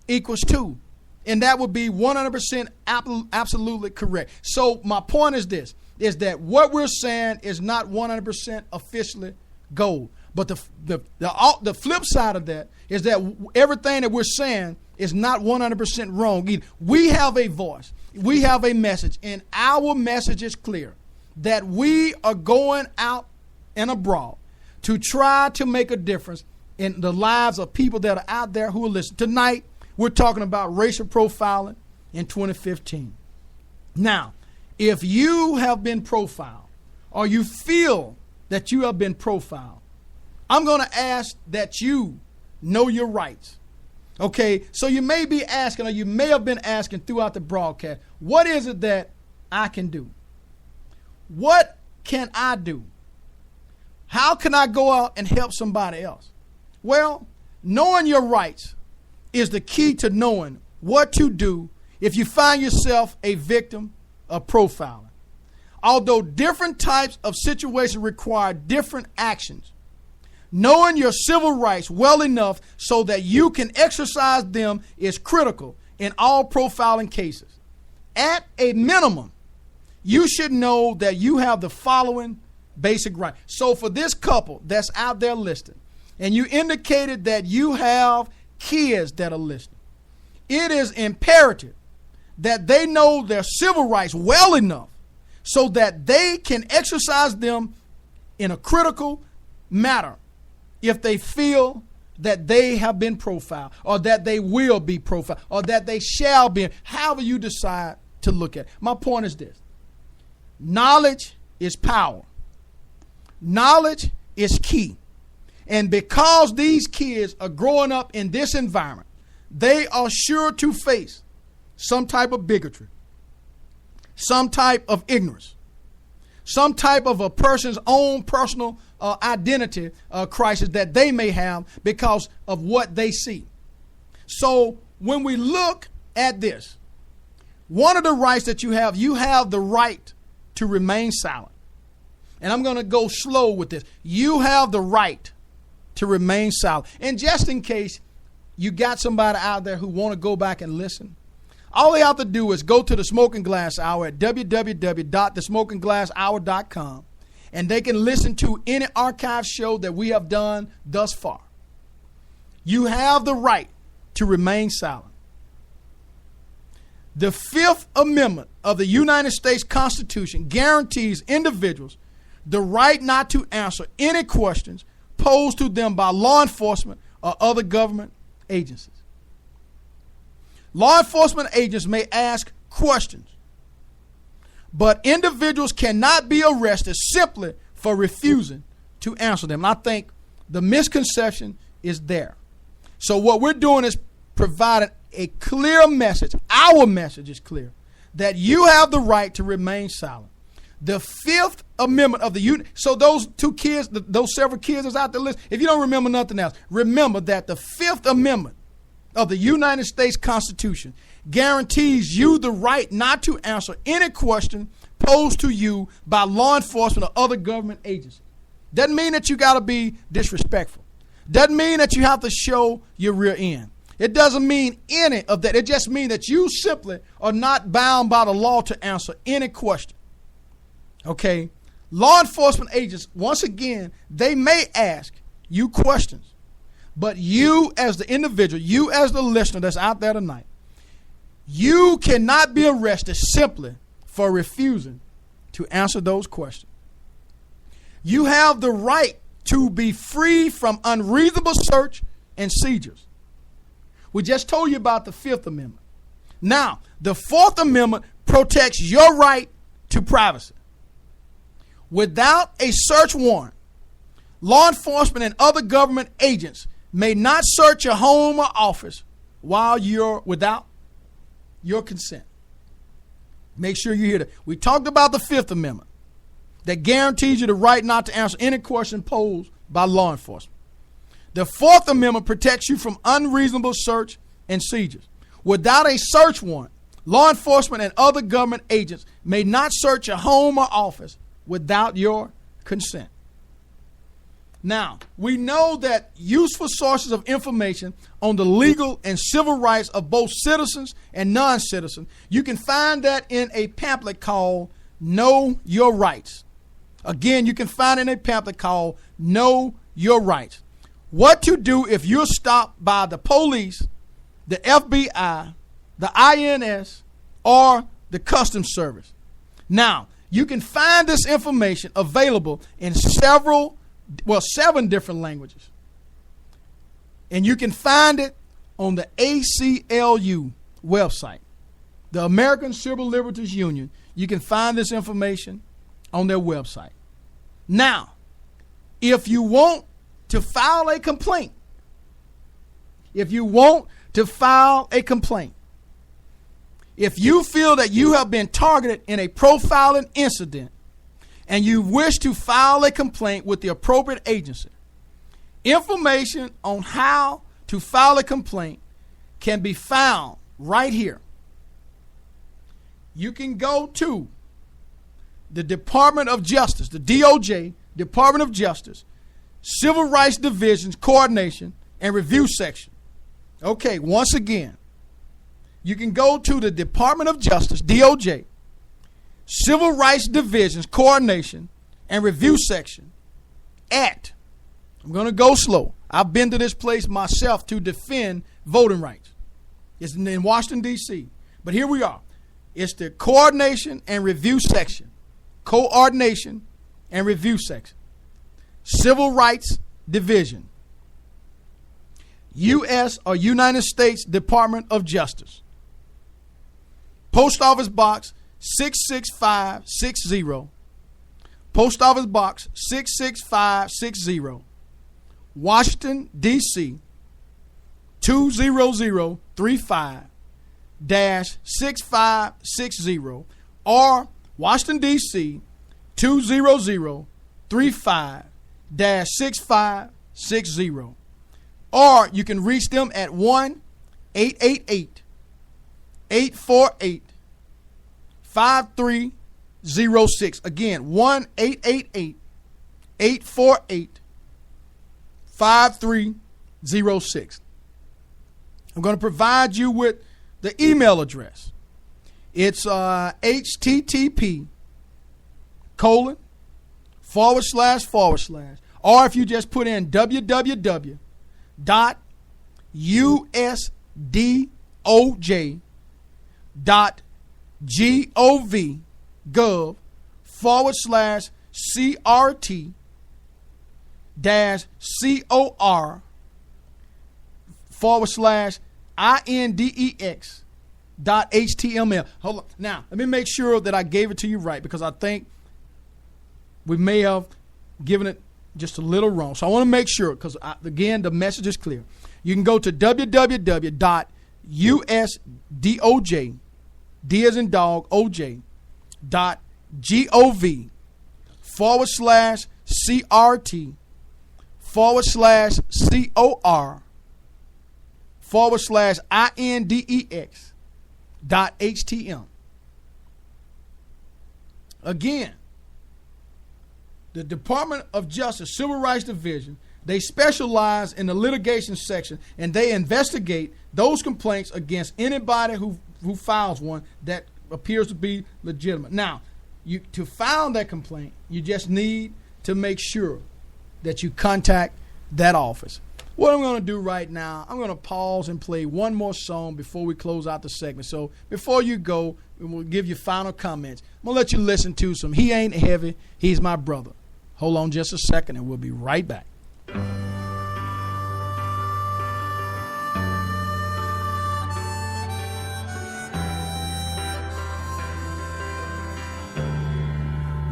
= 2. And that would be 100% absolutely correct. So my point is this, is that what we're saying is not 100% officially gold. But the flip side of that is that everything that we're saying is not 100% wrong either. We have a voice. We have a message. And our message is clear that we are going out and abroad to try to make a difference in the lives of people that are out there who are listening. Tonight, we're talking about racial profiling in 2015. Now, if you have been profiled or you feel that you have been profiled, I'm going to ask that you know your rights. Okay, so you may be asking, or you may have been asking throughout the broadcast, what is it that I can do? What can I do? How can I go out and help somebody else? Well, knowing your rights is the key to knowing what to do if you find yourself a victim of profiling. Although different types of situations require different actions, knowing your civil rights well enough so that you can exercise them is critical in all profiling cases. At a minimum, you should know that you have the following basic rights. So for this couple that's out there listening, and you indicated that you have kids that are listening, it is imperative that they know their civil rights well enough so that they can exercise them in a critical matter if they feel that they have been profiled, or that they will be profiled, or that they shall be, however you decide to look at it. My point is this: knowledge is power. Knowledge is key. And because these kids are growing up in this environment, they are sure to face some type of bigotry, some type of ignorance, some type of a person's own personal identity crisis that they may have because of what they see. So when we look at this, one of the rights that you have the right to remain silent. And I'm going to go slow with this. You have the right to remain silent. And just in case you got somebody out there who want to go back and listen, all they have to do is go to the Smoking Glass Hour at www.thesmokingglasshour.com, and they can listen to any archive show that we have done thus far. You have the right to remain silent. The Fifth Amendment of the United States Constitution guarantees individuals the right not to answer any questions posed to them by law enforcement or other government agencies. Law enforcement agents may ask questions, but individuals cannot be arrested simply for refusing to answer them. And I think the misconception is there. So what we're doing is providing a clear message. Our message is clear, that you have the right to remain silent. The Fifth Amendment of the Union. So those two kids, those several kids that's out there listening, if you don't remember nothing else, remember that the Fifth Amendment of the United States Constitution guarantees you the right not to answer any question posed to you by law enforcement or other government agencies. Doesn't mean that you got to be disrespectful. Doesn't mean that you have to show your rear end. It doesn't mean any of that. It just means that you simply are not bound by the law to answer any question. Okay? Law enforcement agents, once again, they may ask you questions. But you as the individual, you as the listener that's out there tonight, you cannot be arrested simply for refusing to answer those questions. You have the right to be free from unreasonable search and seizures. We just told you about the Fifth Amendment. Now, the Fourth Amendment protects your right to privacy. Without a search warrant, law enforcement and other government agents may not search your home or office while you're without your consent. Make sure you hear that. We talked about the Fifth Amendment that guarantees you the right not to answer any question posed by law enforcement. The Fourth Amendment protects you from unreasonable search and seizures. Without a search warrant, law enforcement and other government agents may not search your home or office without your consent. Now, we know that useful sources of information on the legal and civil rights of both citizens and non-citizens, you can find that in a pamphlet called Know Your Rights. Again, you can find it in a pamphlet called Know Your Rights. What to do if you're stopped by the police, the FBI, the INS, or the Customs Service. Now, you can find this information available in seven different languages. And you can find it on the ACLU website, the American Civil Liberties Union. You can find this information on their website. Now, if you want to file a complaint, if you feel that you have been targeted in a profiling incident and you wish to file a complaint with the appropriate agency, information on how to file a complaint can be found right here. You can go to the Department of Justice, the DOJ, Department of Justice, Civil Rights Division's Coordination and Review Section. Okay, once again, you can go to the Department of Justice, DOJ, Civil Rights Division's Coordination and Review Section at, I'm going to go slow. I've been to this place myself to defend voting rights. It's in Washington, D.C. But here we are. It's the Coordination and Review Section. Coordination and Review Section. Civil Rights Division. U.S. or United States Department of Justice. Post Office Box 66560. Post Office Box 66560. Washington, D.C. 20035-6560 or Washington, D.C. 20035-6560. Or you can reach them at 1-888-848-5306. Again, 1-888-848-5306. I'm going to provide you with the email address. It's http:// or if you just put in www.ussd.gov/CRT-COR/index.html. Hold on. Now, let me make sure that I gave it to you right, because I think we may have given it just a little wrong. So I want to make sure, because, again, the message is clear. You can go to www.usdoj, D as in dog, OJ, .gov/CRT/COR/INDEX.HTM. Again, the Department of Justice Civil Rights Division, they specialize in the litigation section, and they investigate those complaints against anybody who files one that appears to be legitimate. Now, to file that complaint, you just need to make sure that you contact that office. What I'm going to do right now, I'm going to pause and play one more song before we close out the segment. So before you go, we'll give you final comments. I'm going to let you listen to some He Ain't Heavy, He's My Brother. Hold on just a second, and we'll be right back.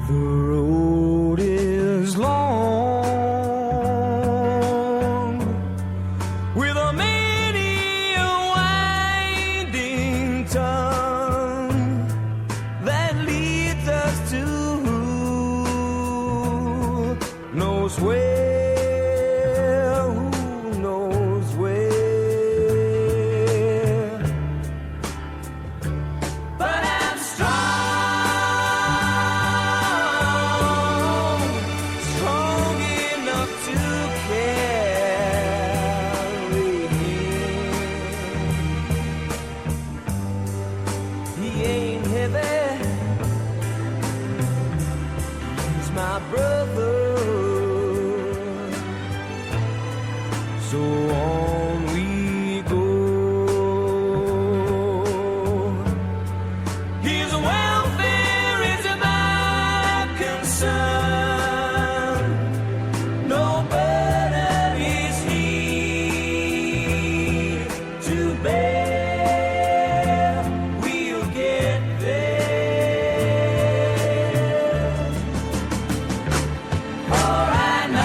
The road is long, with a many a winding tongue that leads us to who knows where, who knows where. But I'm strong enough to carry him. He ain't heavy, he's my brother. So on we go. His welfare is my concern. No burden is he to bear. We'll get there. For I know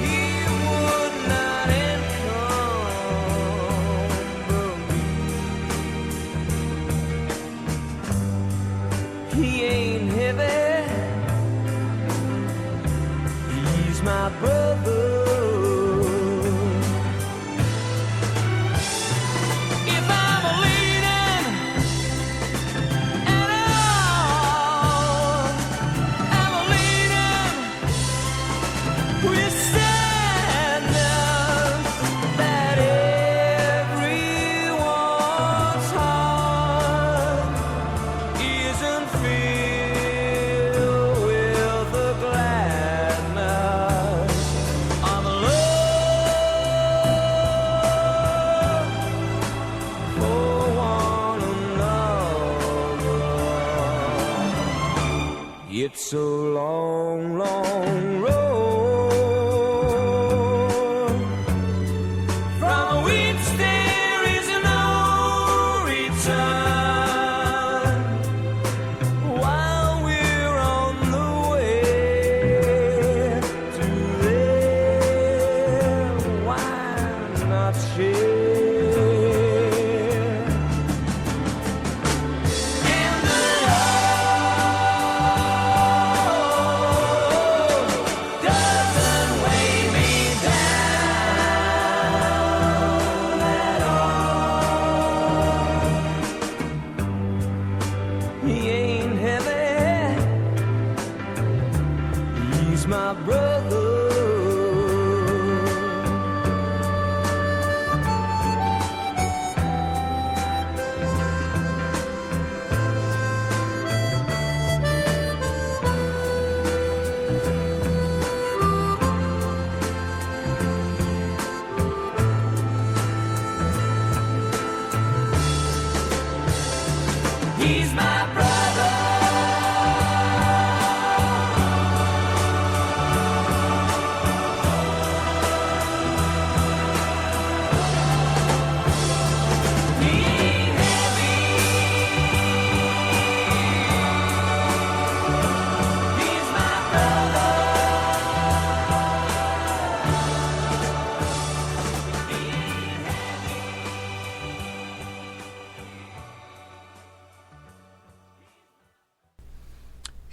he would not encumber me. He ain't heavy, he's my brother. If I'm leaning at all, I'm leaning with sadness that everyone's heart isn't filled with the gladness of love for one another. It's a long, long road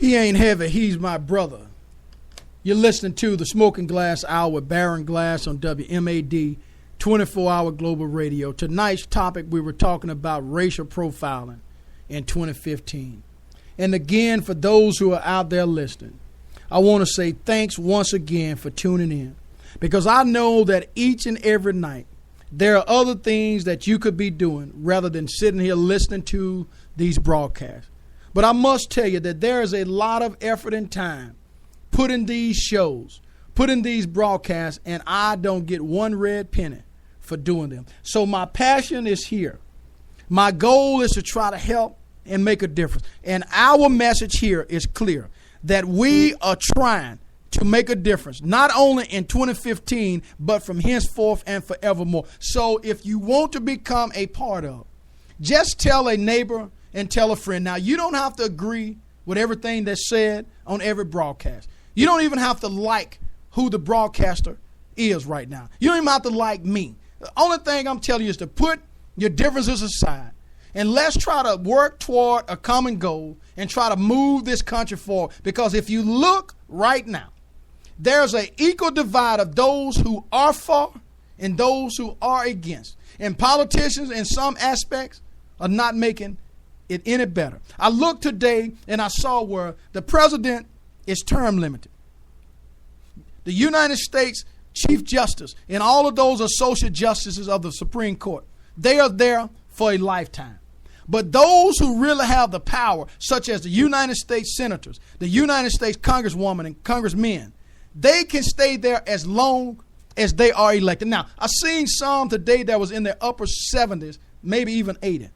He ain't heavy, he's my brother. You're listening to the Smoking Glass Hour with Baron Glass on WMAD 24-hour global radio. Tonight's topic, we were talking about racial profiling in 2015. And again, for those who are out there listening, I want to say thanks once again for tuning in, because I know that each and every night there are other things that you could be doing rather than sitting here listening to these broadcasts. But I must tell you that there is a lot of effort and time put in these shows, put in these broadcasts, and I don't get one red penny for doing them. So my passion is here. My goal is to try to help and make a difference. And our message here is clear, that we are trying to make a difference, not only in 2015, but from henceforth and forevermore. So if you want to become a part of, just tell a neighbor and tell a friend. Now, you don't have to agree with everything that's said on every broadcast. You don't even have to like who the broadcaster is right now. You don't even have to like me. The only thing I'm telling you is to put your differences aside, and let's try to work toward a common goal and try to move this country forward. Because if you look right now, there's an equal divide of those who are for and those who are against. And politicians in some aspects are not making it any better. I looked today and I saw where the president is term limited. The United States Chief Justice and all of those associate justices of the Supreme Court, they are there for a lifetime. But those who really have the power, such as the United States senators, the United States congresswoman and congressmen, they can stay there as long as they are elected. Now, I've seen some today that was in their upper 70s, maybe even 80,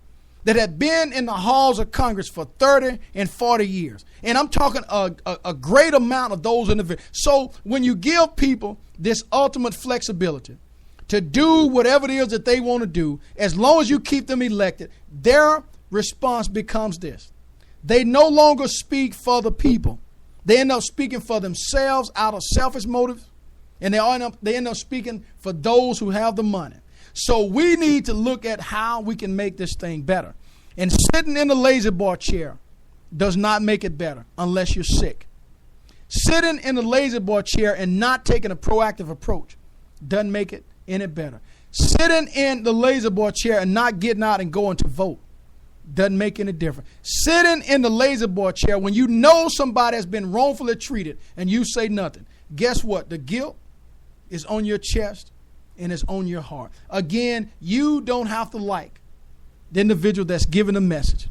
that had been in the halls of Congress for 30 and 40 years. And I'm talking a great amount of those individuals. So when you give people this ultimate flexibility to do whatever it is that they want to do, as long as you keep them elected, their response becomes this. They no longer speak for the people. They end up speaking for themselves out of selfish motives, and they end up speaking for those who have the money. So we need to look at how we can make this thing better. And sitting in the lazy boy chair does not make it better unless you're sick. Sitting in the lazy boy chair and not taking a proactive approach doesn't make it any better. Sitting in the lazy boy chair and not getting out and going to vote doesn't make any difference. Sitting in the lazy boy chair when you know somebody has been wrongfully treated and you say nothing, guess what? The guilt is on your chest and it's on your heart. Again, you don't have to like the individual that's giving the message.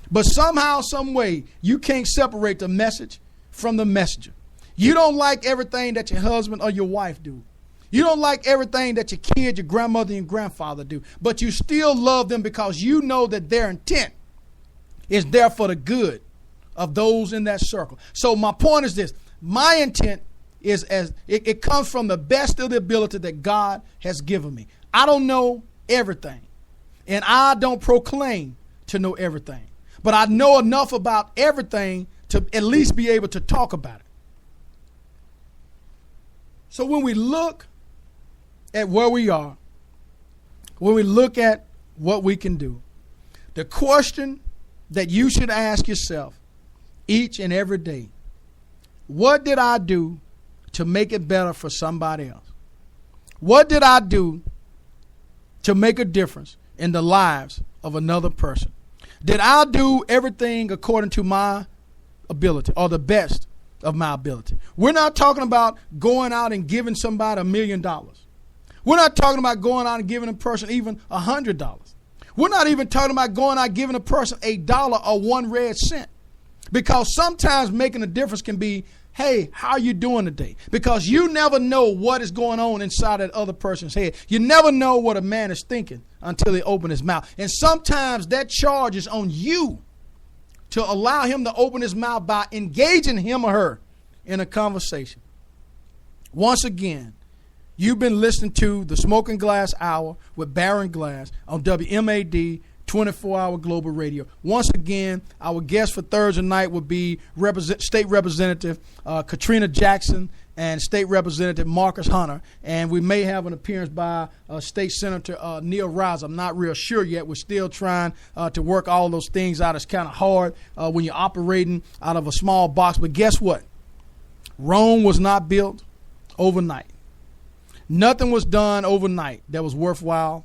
But somehow, some way, you can't separate the message from the messenger. You don't like everything that your husband or your wife do. You don't like everything that your kid, your grandmother, and grandfather do. But you still love them because you know that their intent is there for the good of those in that circle. So my point is this. My intent is it comes from the best of the ability that God has given me. I don't know everything. And I don't proclaim to know everything. But I know enough about everything to at least be able to talk about it. So when we look at where we are, when we look at what we can do, the question that you should ask yourself each and every day, what did I do to make it better for somebody else? What did I do to make a difference in the lives of another person? Did I do everything according to my ability or the best of my ability? We're not talking about going out and giving somebody $1 million. We're not talking about going out and giving a person even $100. We're not even talking about going out and giving a person $1 or 1 red cent. Because sometimes making a difference can be, hey, how you doing today? Because you never know what is going on inside that other person's head. You never know what a man is thinking until he opens his mouth. And sometimes that charge is on you to allow him to open his mouth by engaging him or her in a conversation. Once again, you've been listening to the Smoking Glass Hour with Baron Glass on WMAD 24-hour global radio. Once again, our guest for Thursday night will be State Representative Katrina Jackson and State Representative Marcus Hunter, and we may have an appearance by State Senator Neil Rouser. I'm not real sure yet. We're still trying to work all those things out. It's kind of hard when you're operating out of a small box. But guess what? Rome was not built overnight. Nothing was done overnight that was worthwhile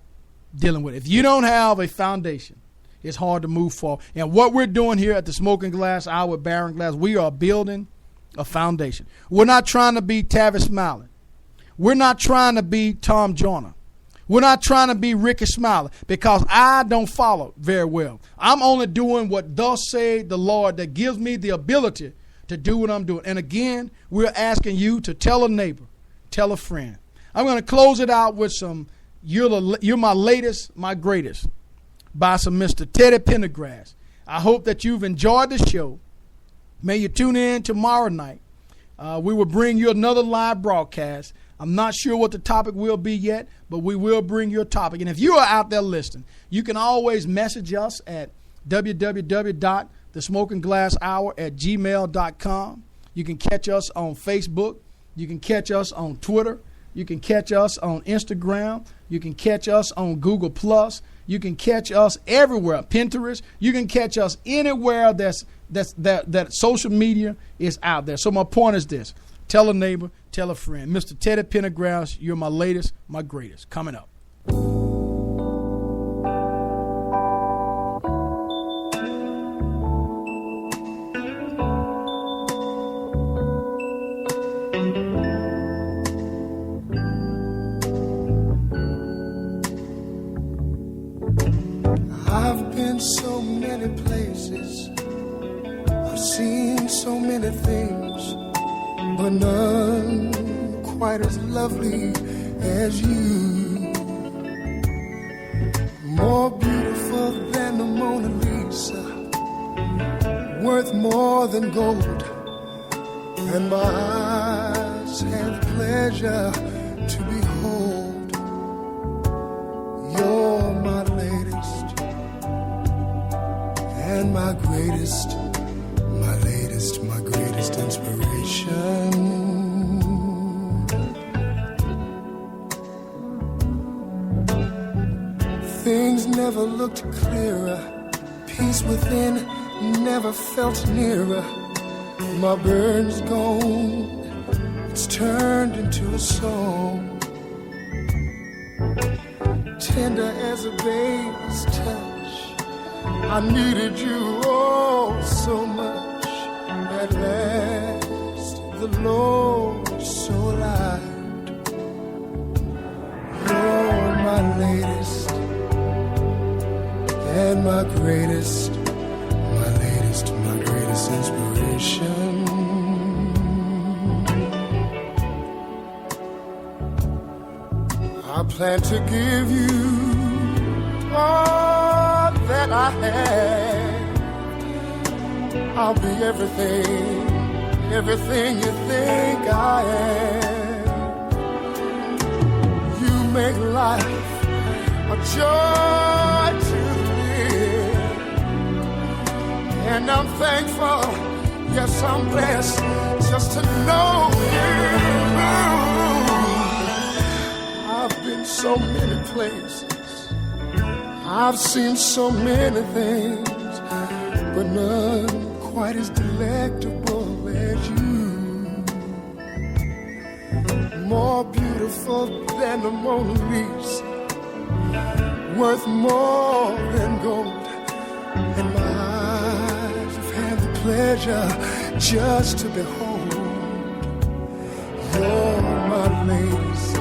dealing with. If you don't have a foundation, it's hard to move forward. And what we're doing here at the Smoking Glass Hour with Baron Glass, we are building a foundation. We're not trying to be Tavis Smiley. We're not trying to be Tom Joyner. We're not trying to be Ricky Smiley, because I don't follow very well. I'm only doing what thus said the Lord, that gives me the ability to do what I'm doing. And again, we're asking you to tell a neighbor, tell a friend. I'm going to close it out with some You're My Latest, My Greatest by some Mr. Teddy Pendergrass. I hope that you've enjoyed the show. May you tune in tomorrow night. We will bring you another live broadcast. I'm not sure what the topic will be yet, but we will bring you a topic. And if you are out there listening, you can always message us at www.thesmokingglasshour@gmail.com. You can catch us on Facebook. You can catch us on Twitter. You can catch us on Instagram. You can catch us on Google+. You can catch us everywhere, Pinterest. You can catch us anywhere that social media is out there. So my point is this. Tell a neighbor, tell a friend. Mr. Teddy Pendergrass, You're My Latest, My Greatest. Coming up. I've been so many places, I've seen so many things, but none quite as lovely as you. More beautiful than the Mona Lisa, worth more than gold, and my eyes have the pleasure to behold. You're my latest and my greatest, my latest, my greatest inspiration. Things never looked clearer, peace within never felt nearer. My burn's gone, it's turned into a song, tender as a baby's touch. I needed you oh so much. At last the Lord so light. You're my latest and my greatest, my latest, my greatest inspiration. I plan to give you all that I have. I'll be everything, everything you think I am. You make life a joy to live, and I'm thankful, yes I'm blessed, just to know you. I've been so many places, I've seen so many things, but none quite as delectable as you. More beautiful than the Mona Lisa, worth more than gold, and my eyes have had the pleasure just to behold. You're my latest,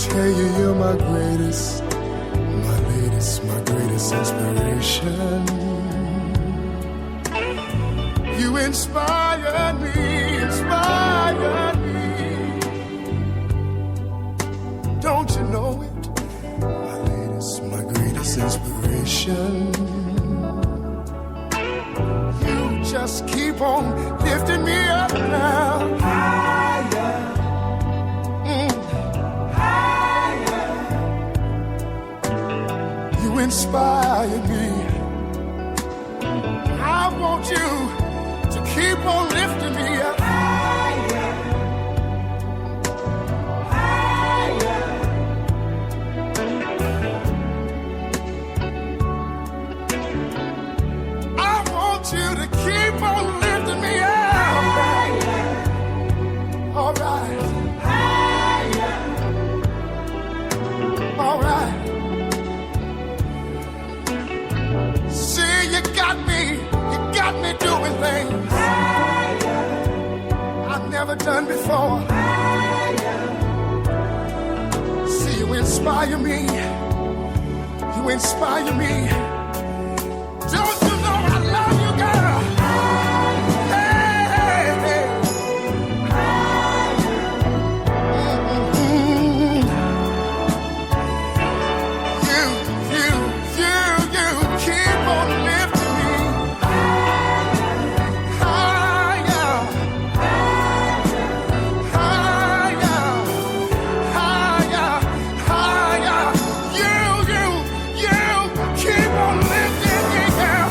tell you you're my greatest, my latest, my greatest inspiration. You inspire me, inspire me. Don't you know it? My latest, my greatest inspiration. You just keep on lifting me up now. Higher. You inspire me. I want you to keep on lifting me up. Higher. inspire me. You inspire me. Don't you know I love you, girl? Hey, hey, hey. You keep on lifting me higher, higher, higher, higher. You keep on lifting me, girl.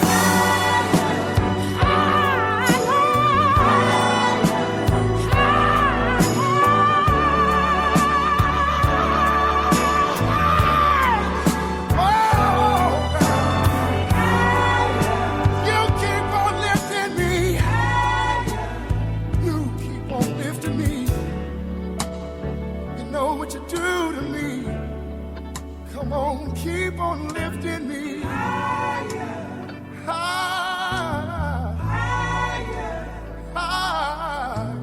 You keep on lifting me. You keep on lifting me. You know what you do to me. Come on, keep on lifting me. Higher, higher, higher.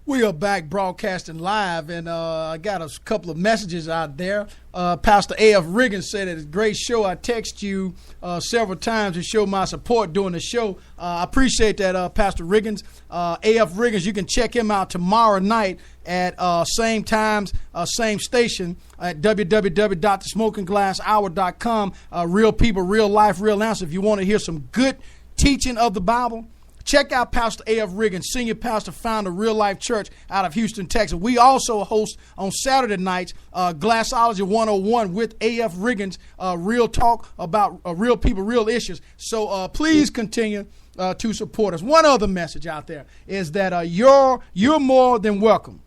We are back broadcasting live, and I got a couple of messages out there. Pastor A.F. Riggins said it's a great show. I text you several times to show my support during the show. I appreciate that, Pastor Riggins. A.F. Riggins, you can check him out tomorrow night at same times, same station at www.thesmokingglasshour.com. Real people, real life, real answer. If you want to hear some good teaching of the Bible, check out Pastor A.F. Riggins, senior pastor, founder of Real Life Church out of Houston, Texas. We also host on Saturday nights Glassology 101 with A.F. Riggins, real talk about real people, real issues. So please continue to support us. One other message out there is that you're more than welcome.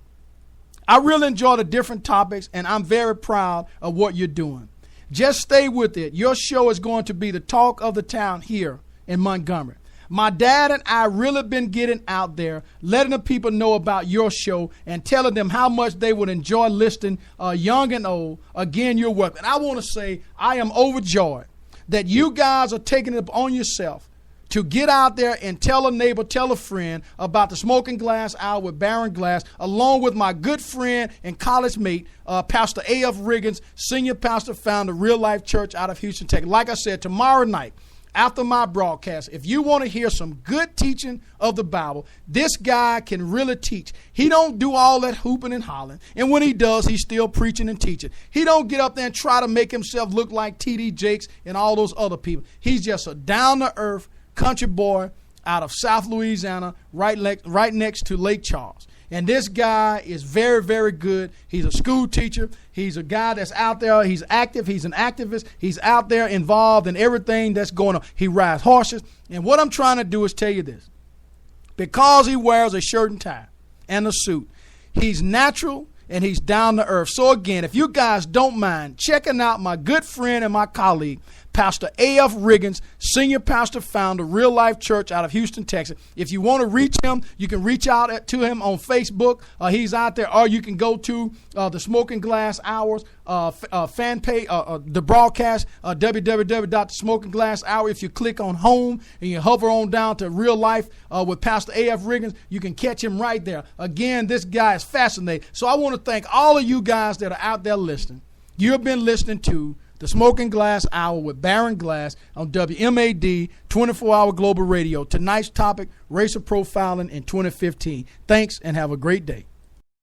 I really enjoy the different topics, and I'm very proud of what you're doing. Just stay with it. Your show is going to be the talk of the town here in Montgomery. My dad and I really been getting out there, letting the people know about your show and telling them how much they would enjoy listening, young and old. Again, you're welcome. And I want to say I am overjoyed that you guys are taking it upon yourself to get out there and tell a neighbor, tell a friend about the Smoking Glass Hour with Baron Glass, along with my good friend and college mate, Pastor A.F. Riggins, senior pastor, founder, Real Life Church out of Houston, Texas. Like I said, tomorrow night, after my broadcast, if you want to hear some good teaching of the Bible, this guy can really teach. He don't do all that hooping and hollering. And when he does, he's still preaching and teaching. He don't get up there and try to make himself look like T.D. Jakes and all those other people. He's just a down-to-earth country boy out of South Louisiana, right next to Lake Charles. And this guy is very, very good. He's a school teacher. He's a guy that's out there. He's active. He's an activist. He's out there involved in everything that's going on. He rides horses. And what I'm trying to do is tell you this. Because he wears a shirt and tie and a suit, he's natural and he's down to earth. So again, if you guys don't mind checking out my good friend and my colleague, Pastor A.F. Riggins, senior pastor, founder, Real Life Church out of Houston, Texas. If you want to reach him, you can reach out to him on Facebook. He's out there, or you can go to the Smoking Glass Hours fan page, the broadcast, www.thesmokingglasshour. If you click on home and you hover on down to Real Life with Pastor A.F. Riggins, you can catch him right there. Again, this guy is fascinating. So I want to thank all of you guys that are out there listening. You've been listening to the Smoking Glass Hour with Baron Glass on WMAD 24-hour global radio. Tonight's topic, racial profiling in 2015. Thanks and have a great day.